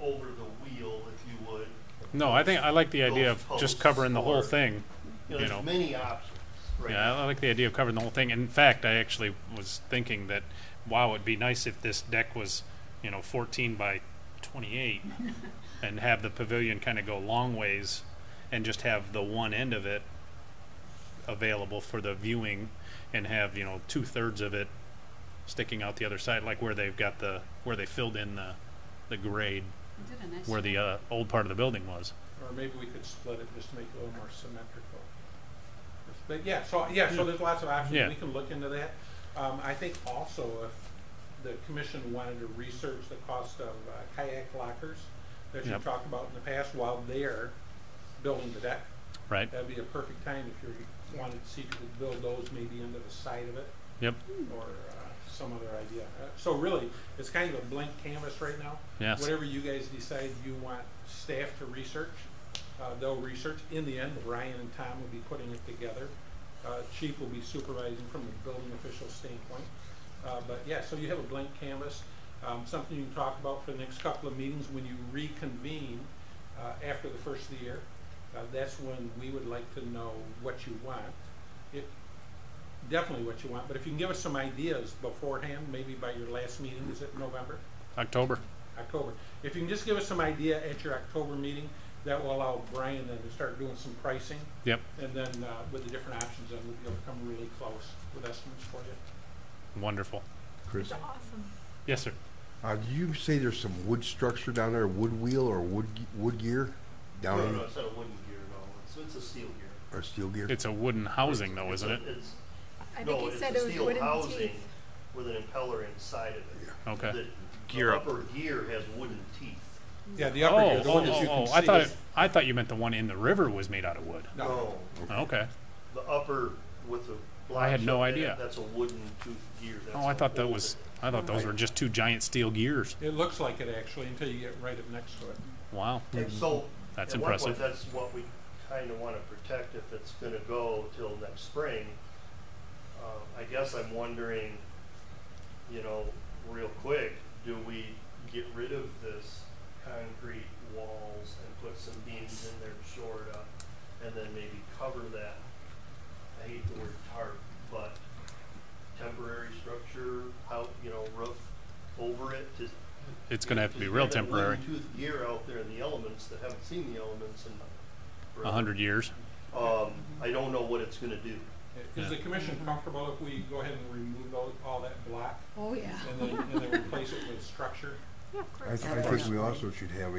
[SPEAKER 11] over the wheel, if you would.
[SPEAKER 5] No, I think I like the idea of
[SPEAKER 11] Those
[SPEAKER 5] just
[SPEAKER 11] posts
[SPEAKER 5] covering the whole
[SPEAKER 11] or-
[SPEAKER 5] thing.
[SPEAKER 11] You know,
[SPEAKER 5] You
[SPEAKER 11] there's
[SPEAKER 5] know.
[SPEAKER 11] many options, right?
[SPEAKER 5] Yeah, I like the idea of covering the whole thing. In fact, I actually was thinking that, wow, it'd be nice if this deck was, 14 by 28 and have the pavilion kind of go long ways and just have the one end of it available for the viewing and have, 2/3 of it sticking out the other side, like where they've got where they filled in the grade
[SPEAKER 7] You did a nice
[SPEAKER 5] where the
[SPEAKER 7] job.
[SPEAKER 5] old part of the building was.
[SPEAKER 3] or maybe we could split it just to make it a little more symmetrical. But so there's lots of options.
[SPEAKER 5] Yeah.
[SPEAKER 3] We can look into that. I think also if the commission wanted to research the cost of kayak lockers that you
[SPEAKER 5] Yep.
[SPEAKER 3] talked about in the past while they're building the deck,
[SPEAKER 5] Right.
[SPEAKER 3] that'd be a perfect time if you wanted to see if you could build those maybe into the side of it,
[SPEAKER 5] Yep.
[SPEAKER 3] or some other idea. So really, it's kind of a blank canvas right now.
[SPEAKER 5] Yes.
[SPEAKER 3] Whatever you guys decide you want staff to research, they'll research. In the end, Ryan and Tom will be putting it together. Chief will be supervising from the building official standpoint. But yeah, so you have a blank canvas, something you can talk about for the next couple of meetings when you reconvene after the first of the year. That's when we would like to know what you want. Definitely what you want, but if you can give us some ideas beforehand, maybe by your last meeting, is it November?
[SPEAKER 5] October.
[SPEAKER 3] October. If you can just give us some idea at your October meeting, that will allow Brian then to start doing some pricing.
[SPEAKER 5] Yep.
[SPEAKER 3] And then with the different options, then we'll be able to come really close with estimates for you.
[SPEAKER 5] Wonderful.
[SPEAKER 2] Chris,
[SPEAKER 9] It's awesome.
[SPEAKER 5] Yes, sir.
[SPEAKER 2] do you say there's some wood structure down there, wood wheel or wood gear down
[SPEAKER 11] No,
[SPEAKER 2] in,
[SPEAKER 11] no, it's not a wooden gear, no, it's a steel gear.
[SPEAKER 2] or steel gear?
[SPEAKER 5] It's a wooden housing, though, isn't it?
[SPEAKER 9] I think
[SPEAKER 11] No,
[SPEAKER 9] he
[SPEAKER 11] it's
[SPEAKER 9] said
[SPEAKER 11] a
[SPEAKER 9] it was
[SPEAKER 11] steel
[SPEAKER 9] wooden
[SPEAKER 11] housing
[SPEAKER 9] teeth.
[SPEAKER 11] with an impeller inside of it.
[SPEAKER 5] Okay.
[SPEAKER 11] The
[SPEAKER 10] Gear up.
[SPEAKER 11] upper gear has wooden teeth.
[SPEAKER 3] Yeah, the upper gear, the one that you can
[SPEAKER 5] I
[SPEAKER 3] see.
[SPEAKER 5] I thought you meant the one in the river was made out of wood.
[SPEAKER 3] No.
[SPEAKER 5] Okay.
[SPEAKER 11] The upper with the blocks
[SPEAKER 5] I had no
[SPEAKER 11] up in it,
[SPEAKER 5] idea.
[SPEAKER 11] That's a wooden tooth gear. That's
[SPEAKER 5] Oh, I
[SPEAKER 11] how
[SPEAKER 5] thought that
[SPEAKER 11] old
[SPEAKER 5] was.
[SPEAKER 11] it is.
[SPEAKER 5] I thought those were just 2 giant steel gears.
[SPEAKER 3] It looks like it actually until you get right up next to it.
[SPEAKER 5] Wow.
[SPEAKER 11] And so,
[SPEAKER 5] That's
[SPEAKER 11] at one point,
[SPEAKER 5] impressive.
[SPEAKER 11] that's what we kind of want to protect if it's going to go till next spring. I guess I'm wondering, real quick, do we get rid of this concrete walls and put some beams in there to shore it up, and then maybe cover that, I hate the word tarp, but temporary structure, roof over it to.
[SPEAKER 5] It's going to have to be
[SPEAKER 11] Because
[SPEAKER 5] real
[SPEAKER 11] you got that
[SPEAKER 5] temporary.
[SPEAKER 11] wooden tooth gear out there in the elements that haven't seen the elements in.
[SPEAKER 5] 100 years.
[SPEAKER 11] I don't know what it's gonna do.
[SPEAKER 3] Is the commission comfortable if we go ahead and remove all that block
[SPEAKER 7] Oh, yeah.
[SPEAKER 3] and then replace it with structure?
[SPEAKER 9] Yeah, of
[SPEAKER 2] I
[SPEAKER 9] course.
[SPEAKER 2] think we also should have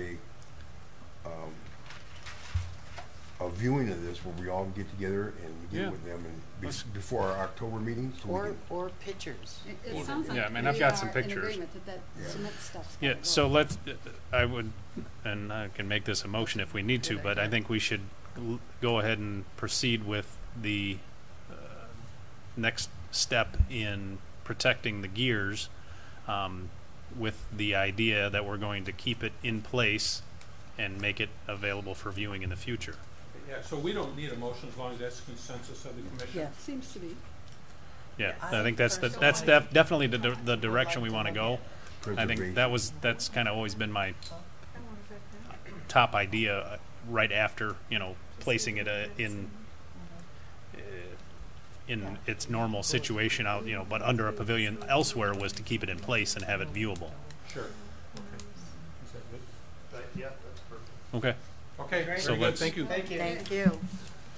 [SPEAKER 2] a viewing of this where we all get together and
[SPEAKER 5] Yeah.
[SPEAKER 2] get with them and before our October meeting, so we
[SPEAKER 8] Or,
[SPEAKER 2] can.
[SPEAKER 8] or pictures.
[SPEAKER 7] It sounds like
[SPEAKER 5] Yeah, I mean,
[SPEAKER 7] we
[SPEAKER 5] I've got some
[SPEAKER 7] are in
[SPEAKER 5] pictures.
[SPEAKER 7] agreement that
[SPEAKER 2] Yeah.
[SPEAKER 7] cement stuff's
[SPEAKER 5] Yeah.
[SPEAKER 7] gotta go.
[SPEAKER 5] So let's. I would, and I can make this a motion if we need to, but I think we should go ahead and proceed with the next step in protecting the gears. with the idea that we're going to keep it in place and make it available for viewing in the future.
[SPEAKER 3] Yeah, so we don't need a motion as long as that's consensus of the commission.
[SPEAKER 8] Yeah.
[SPEAKER 7] Seems to be.
[SPEAKER 5] Yeah,
[SPEAKER 1] I
[SPEAKER 5] I think that's definitely the direction we want to go. I think that's kind of always been my top idea right after, you know, placing it in its normal situation out, you know, but under a pavilion elsewhere was to keep it in place and have it viewable.
[SPEAKER 3] Sure. Okay. Is that good?
[SPEAKER 11] Yeah, that's perfect.
[SPEAKER 5] Okay.
[SPEAKER 3] Okay, very
[SPEAKER 5] So
[SPEAKER 3] good.
[SPEAKER 5] let's-
[SPEAKER 3] Thank you.
[SPEAKER 1] Thank you.
[SPEAKER 8] Thank you.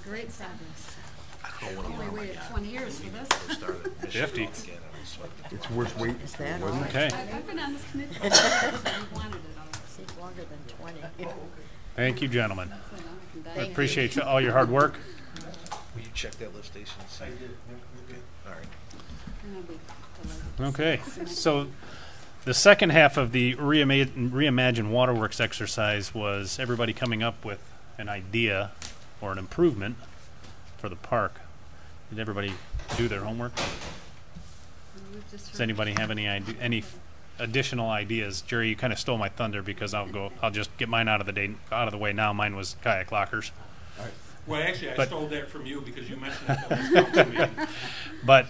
[SPEAKER 7] Great progress.
[SPEAKER 10] I don't know
[SPEAKER 7] Only
[SPEAKER 10] when
[SPEAKER 7] waited 20 years for this.
[SPEAKER 10] I started at Michigan
[SPEAKER 5] 50.
[SPEAKER 10] again, I was sweating.
[SPEAKER 2] It's worth waiting.
[SPEAKER 8] Is that
[SPEAKER 2] wasn't
[SPEAKER 8] all?
[SPEAKER 2] it?
[SPEAKER 5] Okay.
[SPEAKER 7] I've been on this committee for years, and I wanted it all.
[SPEAKER 8] Seems longer than 20.
[SPEAKER 5] Thank you, gentlemen.
[SPEAKER 7] So now I can die.
[SPEAKER 5] I
[SPEAKER 8] Thank you.
[SPEAKER 5] appreciate all your hard work.
[SPEAKER 10] Will you check that lift station and see? I did. Okay, all right.
[SPEAKER 7] And I'll be delighted.
[SPEAKER 5] Okay, so the second half of the Reimagine Waterworks exercise was everybody coming up with an idea or an improvement for the park. Did everybody do their homework?
[SPEAKER 7] And we've just
[SPEAKER 5] Does
[SPEAKER 7] heard-
[SPEAKER 5] anybody have any additional ideas? Jerry, you kind of stole my thunder because I'll just get mine out of the way now. Mine was kayak lockers.
[SPEAKER 3] Well, actually, I
[SPEAKER 5] But-
[SPEAKER 3] stole that from you because you mentioned it at the last council meeting.
[SPEAKER 5] But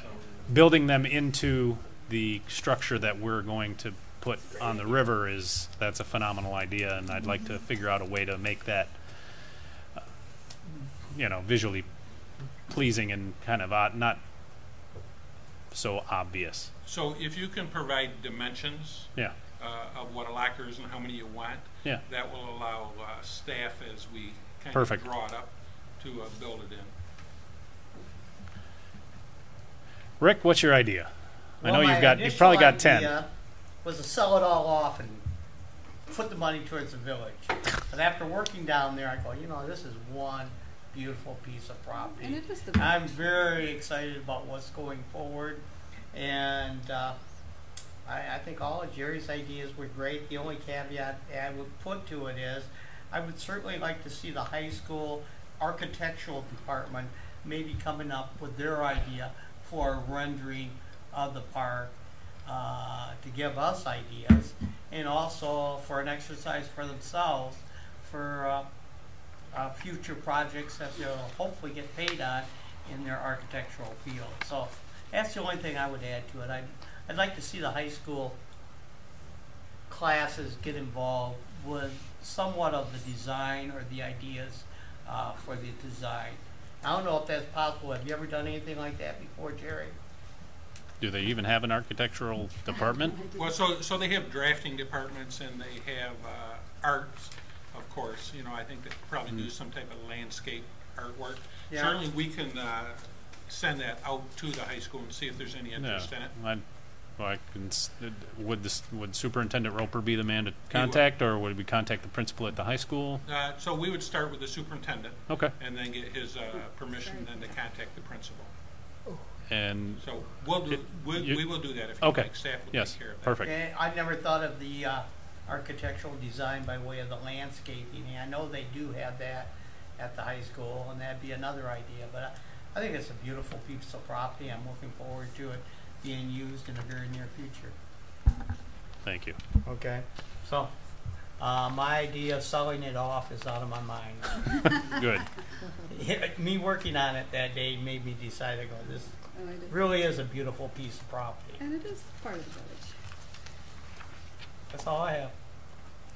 [SPEAKER 5] building them into the structure that we're going to put on the river that's a phenomenal idea, and I'd like to figure out a way to make that visually pleasing and kind of not so obvious.
[SPEAKER 3] So if you can provide dimensions
[SPEAKER 5] Yeah.
[SPEAKER 3] of what a locker is and how many you want,
[SPEAKER 5] Yeah.
[SPEAKER 3] that will allow staff, as we kind
[SPEAKER 5] Perfect.
[SPEAKER 3] of draw it up, to build it in.
[SPEAKER 5] Rick, what's your idea? I know
[SPEAKER 1] Well, my
[SPEAKER 5] you've probably got
[SPEAKER 1] initial
[SPEAKER 5] 10.
[SPEAKER 1] idea was to sell it all off and put the money towards the village. But after working down there, I go, this is one beautiful piece of property.
[SPEAKER 7] And it is the
[SPEAKER 1] I'm very excited about what's going forward, and I think all of Jerry's ideas were great. The only caveat I would put to it is I would certainly like to see the high school architectural department maybe coming up with their idea for a rendering of the park to give us ideas, and also for an exercise for themselves for future projects that they'll hopefully get paid on in their architectural field. So that's the only thing I would add to it. I'd like to see the high school classes get involved with somewhat of the design or the ideas for the design. I don't know if that's possible. Have you ever done anything like that before, Jerry?
[SPEAKER 5] Do they even have an architectural department?
[SPEAKER 3] Well, so they have drafting departments and they have arts, of course. I think they probably do some type of landscape artwork.
[SPEAKER 1] Yeah.
[SPEAKER 3] Certainly, we can send that out to the high school and see if there's any interest in it. Would Superintendent Roper be the man to contact, or would we contact the principal at the high school? So we would start with the superintendent.
[SPEAKER 5] Okay.
[SPEAKER 3] And then get his permission then to contact the principal.
[SPEAKER 5] And
[SPEAKER 3] So we will do that if you
[SPEAKER 5] okay.
[SPEAKER 3] like. Staff will
[SPEAKER 5] Yes.
[SPEAKER 3] take care of that.
[SPEAKER 5] Perfect.
[SPEAKER 1] Okay, I never thought of the architectural design by way of the landscaping. I know they do have that at the high school, and that'd be another idea. But I think it's a beautiful piece of property. I'm looking forward to it being used in the very near future.
[SPEAKER 5] Thank you.
[SPEAKER 1] Okay. So, my idea of selling it off is out of my mind.
[SPEAKER 5] Good.
[SPEAKER 1] Me working on it that day made me decide to go, this
[SPEAKER 7] Oh, it is.
[SPEAKER 1] really is a beautiful piece of property.
[SPEAKER 7] And it is part of the village.
[SPEAKER 1] That's all I have.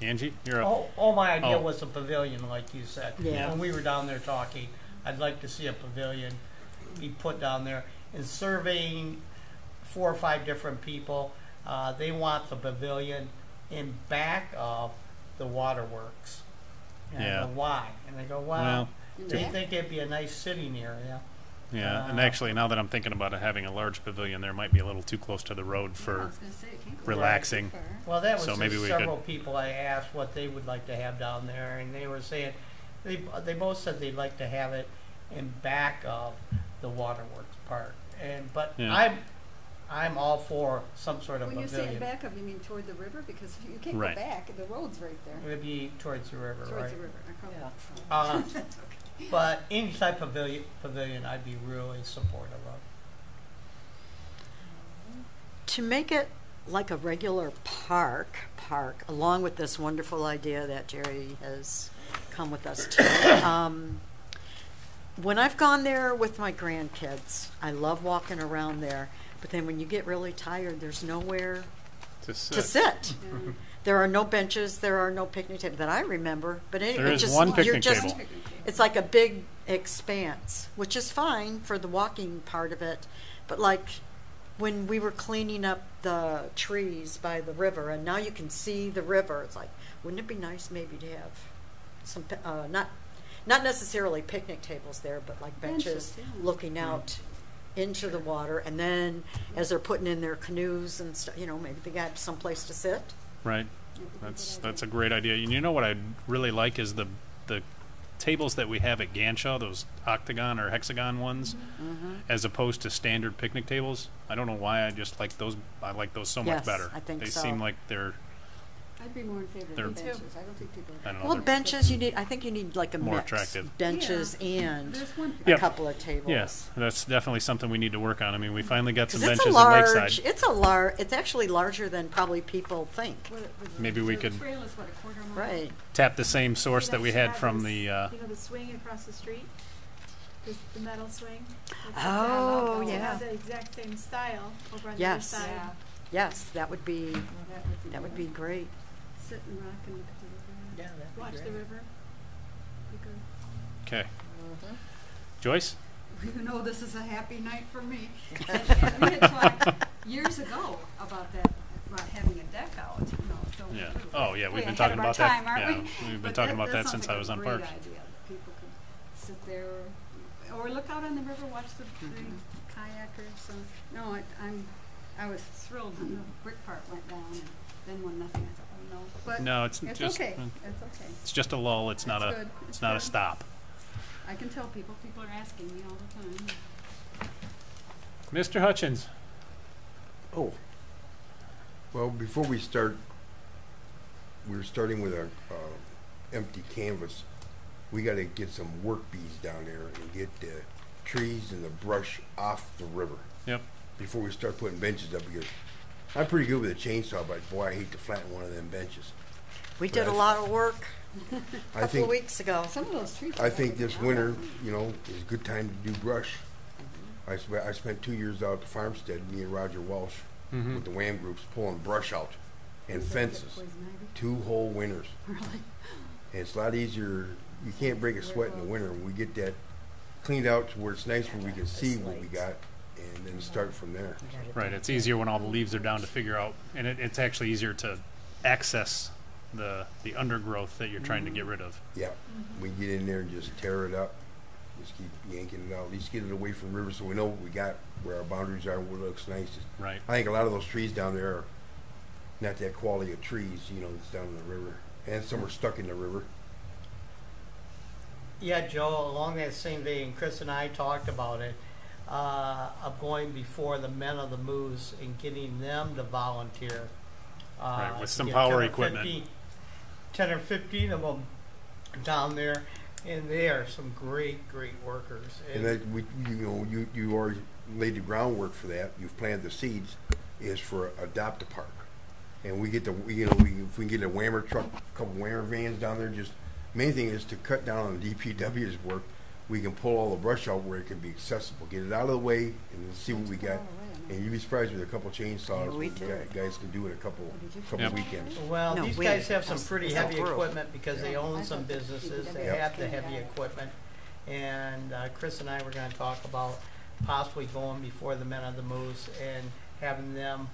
[SPEAKER 5] Angie, you're up.
[SPEAKER 1] My idea
[SPEAKER 5] Oh.
[SPEAKER 1] was a pavilion, like you said.
[SPEAKER 8] Yeah.
[SPEAKER 1] When we were down there talking, I'd like to see a pavilion be put down there. And surveying 4 or 5 different people, they want the pavilion in back of the waterworks. And I
[SPEAKER 5] Yeah.
[SPEAKER 1] go, why? And they go,
[SPEAKER 5] Well,
[SPEAKER 1] they think it'd be a nice sitting area.
[SPEAKER 5] Yeah, and actually, now that I'm thinking about it, having a large pavilion there might be a little too close to the road
[SPEAKER 7] I
[SPEAKER 5] for
[SPEAKER 7] was gonna say, it can't go
[SPEAKER 5] relaxing.
[SPEAKER 7] too far.
[SPEAKER 1] Well, that was
[SPEAKER 5] So maybe
[SPEAKER 1] just
[SPEAKER 5] we
[SPEAKER 1] several people I asked what they would like to have down there, and they were saying, they both said they'd like to have it in back of the waterworks part. But
[SPEAKER 5] Yeah.
[SPEAKER 1] I'm all for some sort of
[SPEAKER 7] When you say
[SPEAKER 1] pavilion.
[SPEAKER 7] back of, you mean toward the river? Because you can't
[SPEAKER 5] Right.
[SPEAKER 7] go back, the road's right there.
[SPEAKER 1] It'd be towards the river,
[SPEAKER 7] Towards
[SPEAKER 1] right?
[SPEAKER 7] the river. I call
[SPEAKER 8] Yeah.
[SPEAKER 7] it. That's okay.
[SPEAKER 1] But any type of pavilion, I'd be really supportive of.
[SPEAKER 8] To make it like a regular park, along with this wonderful idea that Jerry has come with us to. When I've gone there with my grandkids, I love walking around there. But then when you get really tired, there's nowhere
[SPEAKER 5] To sit.
[SPEAKER 8] to sit. There are no benches. There are no picnic tables that I remember. But anyway,
[SPEAKER 5] There is one
[SPEAKER 8] you're
[SPEAKER 5] picnic
[SPEAKER 8] just,
[SPEAKER 5] table.
[SPEAKER 8] it's like a big expanse, which is fine for the walking part of it. But like when we were cleaning up the trees by the river, and now you can see the river, it's like, wouldn't it be nice maybe to have some, not necessarily picnic tables there, but like benches
[SPEAKER 7] yeah.
[SPEAKER 8] looking out into the water, and then as they're putting in their canoes and stuff, maybe they got someplace to sit.
[SPEAKER 5] Right. That's a great idea. And you know what I'd really like is the tables that we have at Ganshaw, those octagon or hexagon ones, as opposed to standard picnic tables. I don't know why, I just like those. I like those so much
[SPEAKER 8] Yes,
[SPEAKER 5] better.
[SPEAKER 8] I think
[SPEAKER 5] they
[SPEAKER 8] so.
[SPEAKER 5] seem like they're
[SPEAKER 7] I'd be more in favor
[SPEAKER 5] They're-
[SPEAKER 7] of benches. I don't think people.
[SPEAKER 5] I don't know.
[SPEAKER 8] Well,
[SPEAKER 5] they're-
[SPEAKER 8] benches, I think you need like a
[SPEAKER 5] More
[SPEAKER 8] mix.
[SPEAKER 5] attractive.
[SPEAKER 8] Benches and
[SPEAKER 7] There's one.
[SPEAKER 8] a
[SPEAKER 5] Yep.
[SPEAKER 8] couple of tables.
[SPEAKER 5] Yes, that's definitely something we need to work on. I mean, we finally got some
[SPEAKER 8] 'Cause
[SPEAKER 5] benches in Lakeside.
[SPEAKER 8] it's actually larger than probably people think.
[SPEAKER 5] Maybe we could-
[SPEAKER 7] The trail is what, a quarter mile?
[SPEAKER 8] Right.
[SPEAKER 5] Tap the same source that we
[SPEAKER 9] should
[SPEAKER 5] had
[SPEAKER 9] have
[SPEAKER 5] from
[SPEAKER 9] this,
[SPEAKER 5] the.
[SPEAKER 9] you know, the swing across the street, the metal swing. That's
[SPEAKER 8] Oh,
[SPEAKER 9] to
[SPEAKER 8] yeah.
[SPEAKER 9] have the exact same style over on
[SPEAKER 8] Yes.
[SPEAKER 9] the other side.
[SPEAKER 7] Yeah,
[SPEAKER 8] Yes, that would be
[SPEAKER 7] that would
[SPEAKER 8] great.
[SPEAKER 7] great. Sit and rock and look at the river.
[SPEAKER 4] Yeah, that'd be
[SPEAKER 9] Watch
[SPEAKER 4] great.
[SPEAKER 9] the river. Be good.
[SPEAKER 5] Okay. Joyce.
[SPEAKER 7] You know, this is a happy night for me. And we had talked years ago about that, about having a deck out, so.
[SPEAKER 5] Yeah.
[SPEAKER 7] we're
[SPEAKER 5] Oh, yeah, we've
[SPEAKER 7] way
[SPEAKER 5] been
[SPEAKER 7] ahead
[SPEAKER 5] talking
[SPEAKER 7] of our
[SPEAKER 5] about that.
[SPEAKER 7] time, aren't
[SPEAKER 5] Yeah,
[SPEAKER 7] we?
[SPEAKER 5] we've been
[SPEAKER 7] But
[SPEAKER 5] talking about that
[SPEAKER 7] sounds
[SPEAKER 5] since
[SPEAKER 7] like
[SPEAKER 5] I was
[SPEAKER 7] a
[SPEAKER 5] on
[SPEAKER 7] great
[SPEAKER 5] Parks.
[SPEAKER 7] idea, that people could sit there, or look out on the river, watch the kayakers. No, I was thrilled when the brick part went down, and then when nothing, I thought, oh no. But
[SPEAKER 5] No, it's
[SPEAKER 7] it's
[SPEAKER 5] just-
[SPEAKER 7] okay, it's okay.
[SPEAKER 5] It's just a lull. It's not
[SPEAKER 7] That's
[SPEAKER 5] a.
[SPEAKER 7] good.
[SPEAKER 5] It's
[SPEAKER 7] It's
[SPEAKER 5] not a
[SPEAKER 7] good.
[SPEAKER 5] stop.
[SPEAKER 7] I can tell people are asking me all the time.
[SPEAKER 5] Mr. Hutchins.
[SPEAKER 2] Oh. Well, before we start, we're starting with a empty canvas. We got to get some work bees down there and get the trees and the brush off the river
[SPEAKER 5] Yep.
[SPEAKER 2] before we start putting benches up, because I'm pretty good with a chainsaw, but boy, I hate to flatten one of them benches.
[SPEAKER 8] We
[SPEAKER 2] But
[SPEAKER 8] did a lot of work a
[SPEAKER 2] I
[SPEAKER 8] couple
[SPEAKER 2] think
[SPEAKER 8] of weeks ago.
[SPEAKER 7] Some of those trees.
[SPEAKER 2] I think this winter, is a good time to do brush. I spent 2 years out at the farmstead, me and Roger Walsh,
[SPEAKER 5] Mhm.
[SPEAKER 2] with the WAM groups, pulling brush out and
[SPEAKER 7] Does that get
[SPEAKER 2] fences.
[SPEAKER 7] poison ivy?
[SPEAKER 2] 2 whole winters.
[SPEAKER 7] Really?
[SPEAKER 2] And it's a lot easier. You can't break a sweat in the winter. We get that cleaned out to where it's nice, where we can see what we got, and then start from there.
[SPEAKER 5] Right. It's easier when all the leaves are down to figure out, and it's actually easier to access the undergrowth that you're trying to get rid of.
[SPEAKER 2] Yeah, we get in there and just tear it up. Just keep yanking it out. At least get it away from the river, so we know what we got, where our boundaries are, what looks nice.
[SPEAKER 5] Right.
[SPEAKER 2] I think a lot of those trees down there are not that quality of trees, that's down in the river, and some are stuck in the river.
[SPEAKER 1] Yeah, Joe, along that same vein, Chris and I talked about it, of going before the men of the Moose and getting them to volunteer.
[SPEAKER 5] Right, with
[SPEAKER 1] to
[SPEAKER 5] some
[SPEAKER 1] get
[SPEAKER 5] power
[SPEAKER 1] 10 or
[SPEAKER 5] equipment.
[SPEAKER 1] 10 or 15 of them down there, and they are some great workers.
[SPEAKER 2] And that you already laid the groundwork for that. You've planted the seeds. Is for adopt a park, and we get if we can get a whammer truck, a couple whammer vans down there. Just main thing is to cut down on the DPW's work. We can pull all the brush out where it can be accessible. Get it out of the way, and then see what we got. And you'd be surprised with a couple chainsaws.
[SPEAKER 8] Yeah, we
[SPEAKER 2] what
[SPEAKER 8] do.
[SPEAKER 2] Guys can do it a couple
[SPEAKER 5] Yep.
[SPEAKER 2] weekends.
[SPEAKER 1] Well,
[SPEAKER 8] No,
[SPEAKER 1] these
[SPEAKER 8] we-
[SPEAKER 1] guys have some
[SPEAKER 8] that's-
[SPEAKER 1] pretty
[SPEAKER 8] that's
[SPEAKER 1] heavy
[SPEAKER 8] all through.
[SPEAKER 1] equipment because they own
[SPEAKER 7] I
[SPEAKER 1] some
[SPEAKER 7] thought the
[SPEAKER 1] businesses. They
[SPEAKER 7] DPW
[SPEAKER 1] have the
[SPEAKER 7] came
[SPEAKER 1] heavy
[SPEAKER 7] back.
[SPEAKER 1] equipment. And Chris and I were going to talk about possibly going before the Men of the Moose and having them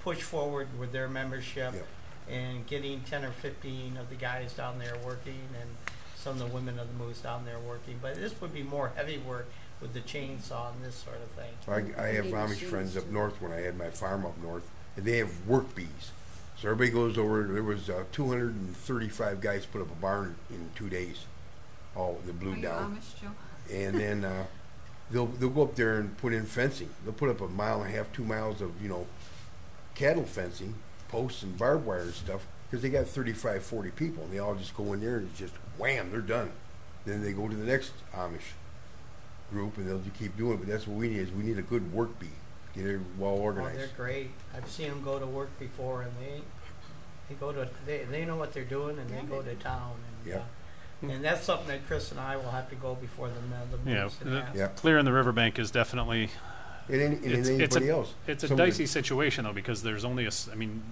[SPEAKER 1] push forward with their membership
[SPEAKER 2] Yep.
[SPEAKER 1] and getting 10 or 15 of the guys down there working and some of the women of the Moose down there working. But this would be more heavy work with the chainsaw and this sort of thing.
[SPEAKER 2] I have Amish friends up north when I had my farm up north, and they have work bees. So everybody goes over. There was 235 guys put up a barn in 2 days. All the
[SPEAKER 7] Are
[SPEAKER 2] blew
[SPEAKER 7] you
[SPEAKER 2] down,
[SPEAKER 7] Amish, Joe?
[SPEAKER 2] and then they'll go up there and put in fencing. They'll put up 1.5 miles, 2 miles of cattle fencing, posts and barbed wire and stuff, because they got 35, 40 people, and they all just go in there and it's just wham, they're done. Then they go to the next Amish group, and they'll just keep doing it. But that's what we need, is we need a good work bee. get it well
[SPEAKER 1] Oh,
[SPEAKER 2] organized.
[SPEAKER 1] they're great. I've seen them go to work before, and they know what they're doing, and they go to town. And,
[SPEAKER 2] Yep.
[SPEAKER 1] and that's something that Chris and I will have to go before the
[SPEAKER 5] Yeah,
[SPEAKER 1] moves and ask.
[SPEAKER 2] Yeah.
[SPEAKER 5] clearing the riverbank is definitely,
[SPEAKER 2] And anybody else.
[SPEAKER 5] it's a
[SPEAKER 2] Somebody-
[SPEAKER 5] dicey situation though, because there's only I mean,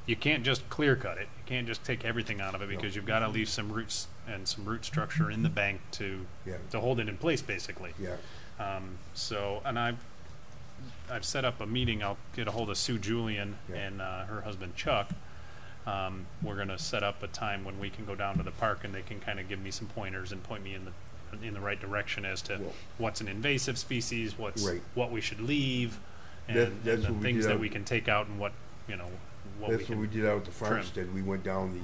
[SPEAKER 5] you can't just clear cut it. You can't just take everything out of it, because you've got to leave some roots and some root structure in the bank to
[SPEAKER 2] Yeah.
[SPEAKER 5] hold it in place, basically.
[SPEAKER 2] Yeah.
[SPEAKER 5] So, and I've set up a meeting. I'll get a hold of Sue Julian
[SPEAKER 2] Yeah.
[SPEAKER 5] and her husband Chuck. We're going to set up a time when we can go down to the park, and they can kind of give me some pointers and point me in the right direction as to
[SPEAKER 2] Well-
[SPEAKER 5] what's an invasive species,
[SPEAKER 2] Right.
[SPEAKER 5] what we should leave, and,
[SPEAKER 2] That's
[SPEAKER 5] the
[SPEAKER 2] what we
[SPEAKER 5] things
[SPEAKER 2] did
[SPEAKER 5] that
[SPEAKER 2] out-
[SPEAKER 5] we can take out, and what
[SPEAKER 2] That's
[SPEAKER 5] we
[SPEAKER 2] what
[SPEAKER 5] can
[SPEAKER 2] we did out at the
[SPEAKER 5] trim.
[SPEAKER 2] farmstead. We went down the